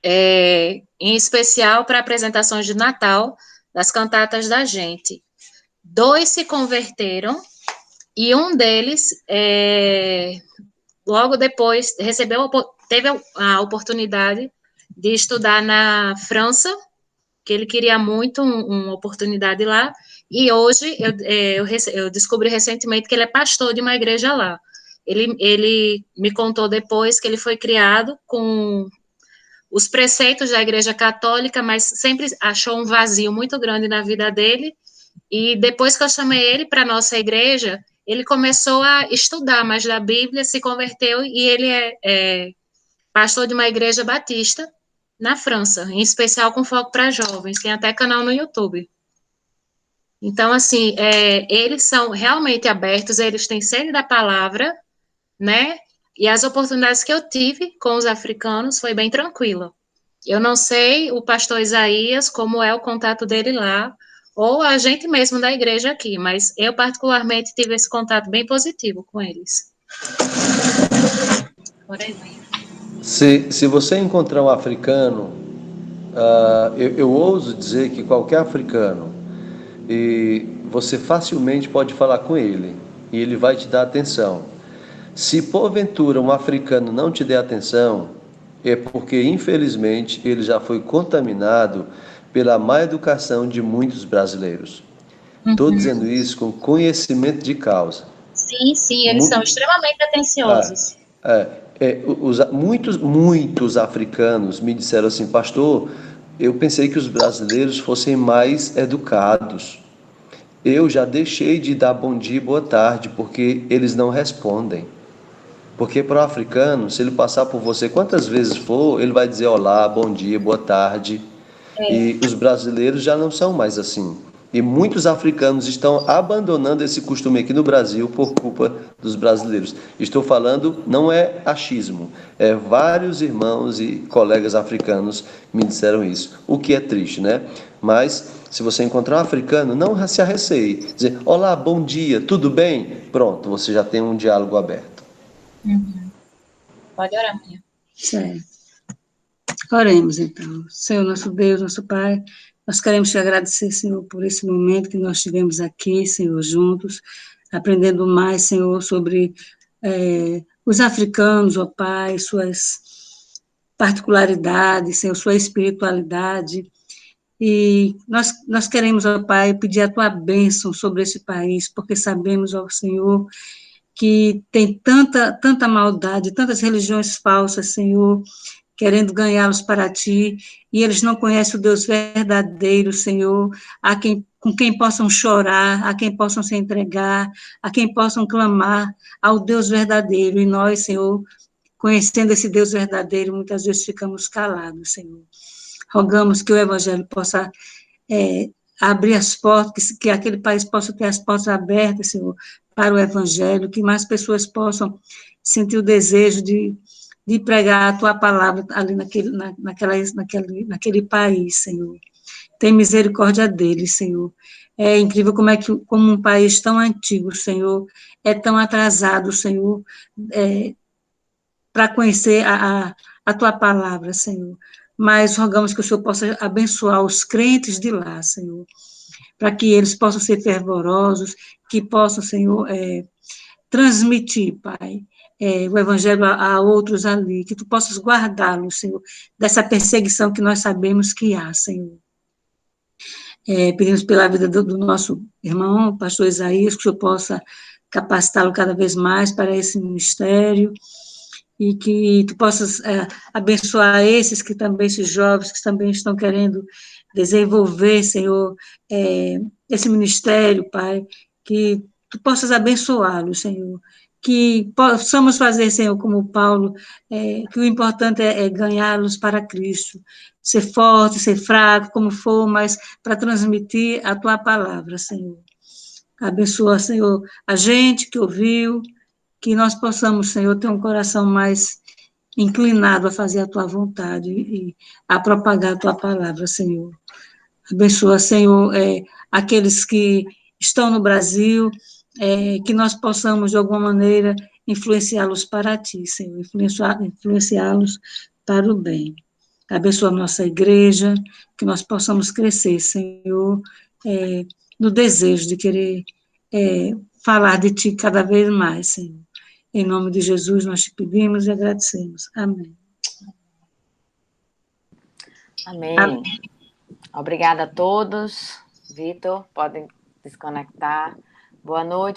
em especial para apresentações de Natal, das cantatas da gente. 2 se converteram, e um deles, logo depois, teve a oportunidade de estudar na França, que ele queria muito uma oportunidade lá, e hoje eu descobri recentemente que ele é pastor de uma igreja lá. Ele me contou depois que ele foi criado com os preceitos da igreja católica, mas sempre achou um vazio muito grande na vida dele, e depois que eu chamei ele para a nossa igreja, ele começou a estudar mais da Bíblia, se converteu, e ele é pastor de uma igreja batista na França, em especial com foco para jovens, tem até canal no YouTube. Então, assim, eles são realmente abertos, eles têm sede da palavra, né? E as oportunidades que eu tive com os africanos foi bem tranquila. Eu não sei o pastor Isaías, como é o contato dele lá, ou a gente mesmo da igreja aqui, mas eu particularmente tive esse contato bem positivo com eles. Por exemplo. Se você encontrar um africano, eu ouso dizer que qualquer africano, e você facilmente pode falar com ele, e ele vai te dar atenção. Se porventura um africano não te der atenção, é porque infelizmente ele já foi contaminado pela má educação de muitos brasileiros. Estou dizendo isso com conhecimento de causa. Sim, eles são extremamente atenciosos. Muitos africanos me disseram assim, pastor, eu pensei que os brasileiros fossem mais educados. Eu já deixei de dar bom dia e boa tarde, porque eles não respondem. Porque para o africano, se ele passar por você quantas vezes for, ele vai dizer olá, bom dia, boa tarde. E os brasileiros já não são mais assim. E muitos africanos estão abandonando esse costume aqui no Brasil por culpa dos brasileiros. Estou falando, não é achismo, vários irmãos e colegas africanos me disseram isso, o que é triste, né? Mas se você encontrar um africano, não se arreceie, dizer, olá, bom dia, tudo bem? Pronto, você já tem um diálogo aberto. Pode orar, minha. Certo. Oremos, então. Senhor, nosso Deus, nosso Pai, nós queremos te agradecer, Senhor, por esse momento que nós tivemos aqui, Senhor, juntos, aprendendo mais, Senhor, sobre os africanos, ó Pai, suas particularidades, Senhor, sua espiritualidade. E nós queremos, ó Pai, pedir a tua bênção sobre esse país, porque sabemos, ó Senhor, que tem tanta maldade, tantas religiões falsas, Senhor, querendo ganhá-los para ti, e eles não conhecem o Deus verdadeiro, Senhor, com quem possam chorar, a quem possam se entregar, a quem possam clamar ao Deus verdadeiro, e nós, Senhor, conhecendo esse Deus verdadeiro, muitas vezes ficamos calados, Senhor. Rogamos que o Evangelho possa abrir as portas, que aquele país possa ter as portas abertas, Senhor, para o Evangelho, que mais pessoas possam sentir o desejo de pregar a tua palavra ali naquele país, Senhor. Tem misericórdia deles, Senhor. É incrível como um país tão antigo, Senhor, é tão atrasado, Senhor, para conhecer a tua palavra, Senhor. Mas rogamos que o Senhor possa abençoar os crentes de lá, Senhor, para que eles possam ser fervorosos, que possam, Senhor, transmitir, Pai, o Evangelho a outros ali, que tu possas guardá-los, Senhor, dessa perseguição que nós sabemos que há, Senhor. Pedimos pela vida do nosso irmão, o pastor Isaías, que o Senhor possa capacitá-lo cada vez mais para esse ministério, e que tu possas abençoar esses jovens que também estão querendo desenvolver, Senhor, esse ministério, Pai, que tu possas abençoá-los, Senhor, que possamos fazer, Senhor, como Paulo, que o importante é ganhá-los para Cristo, ser forte, ser fraco, como for, mas para transmitir a tua palavra, Senhor. Abençoa, Senhor, a gente que ouviu, que nós possamos, Senhor, ter um coração mais inclinado a fazer a tua vontade e a propagar a tua palavra, Senhor. Abençoa, Senhor, aqueles que estão no Brasil, que nós possamos, de alguma maneira, influenciá-los para ti, Senhor, influenciá-los para o bem. Abençoa a nossa igreja, que nós possamos crescer, Senhor, no desejo de querer falar de ti cada vez mais, Senhor. Em nome de Jesus, nós te pedimos e agradecemos. Amém. Amém. Obrigada a todos. Vitor, podem desconectar. Boa noite.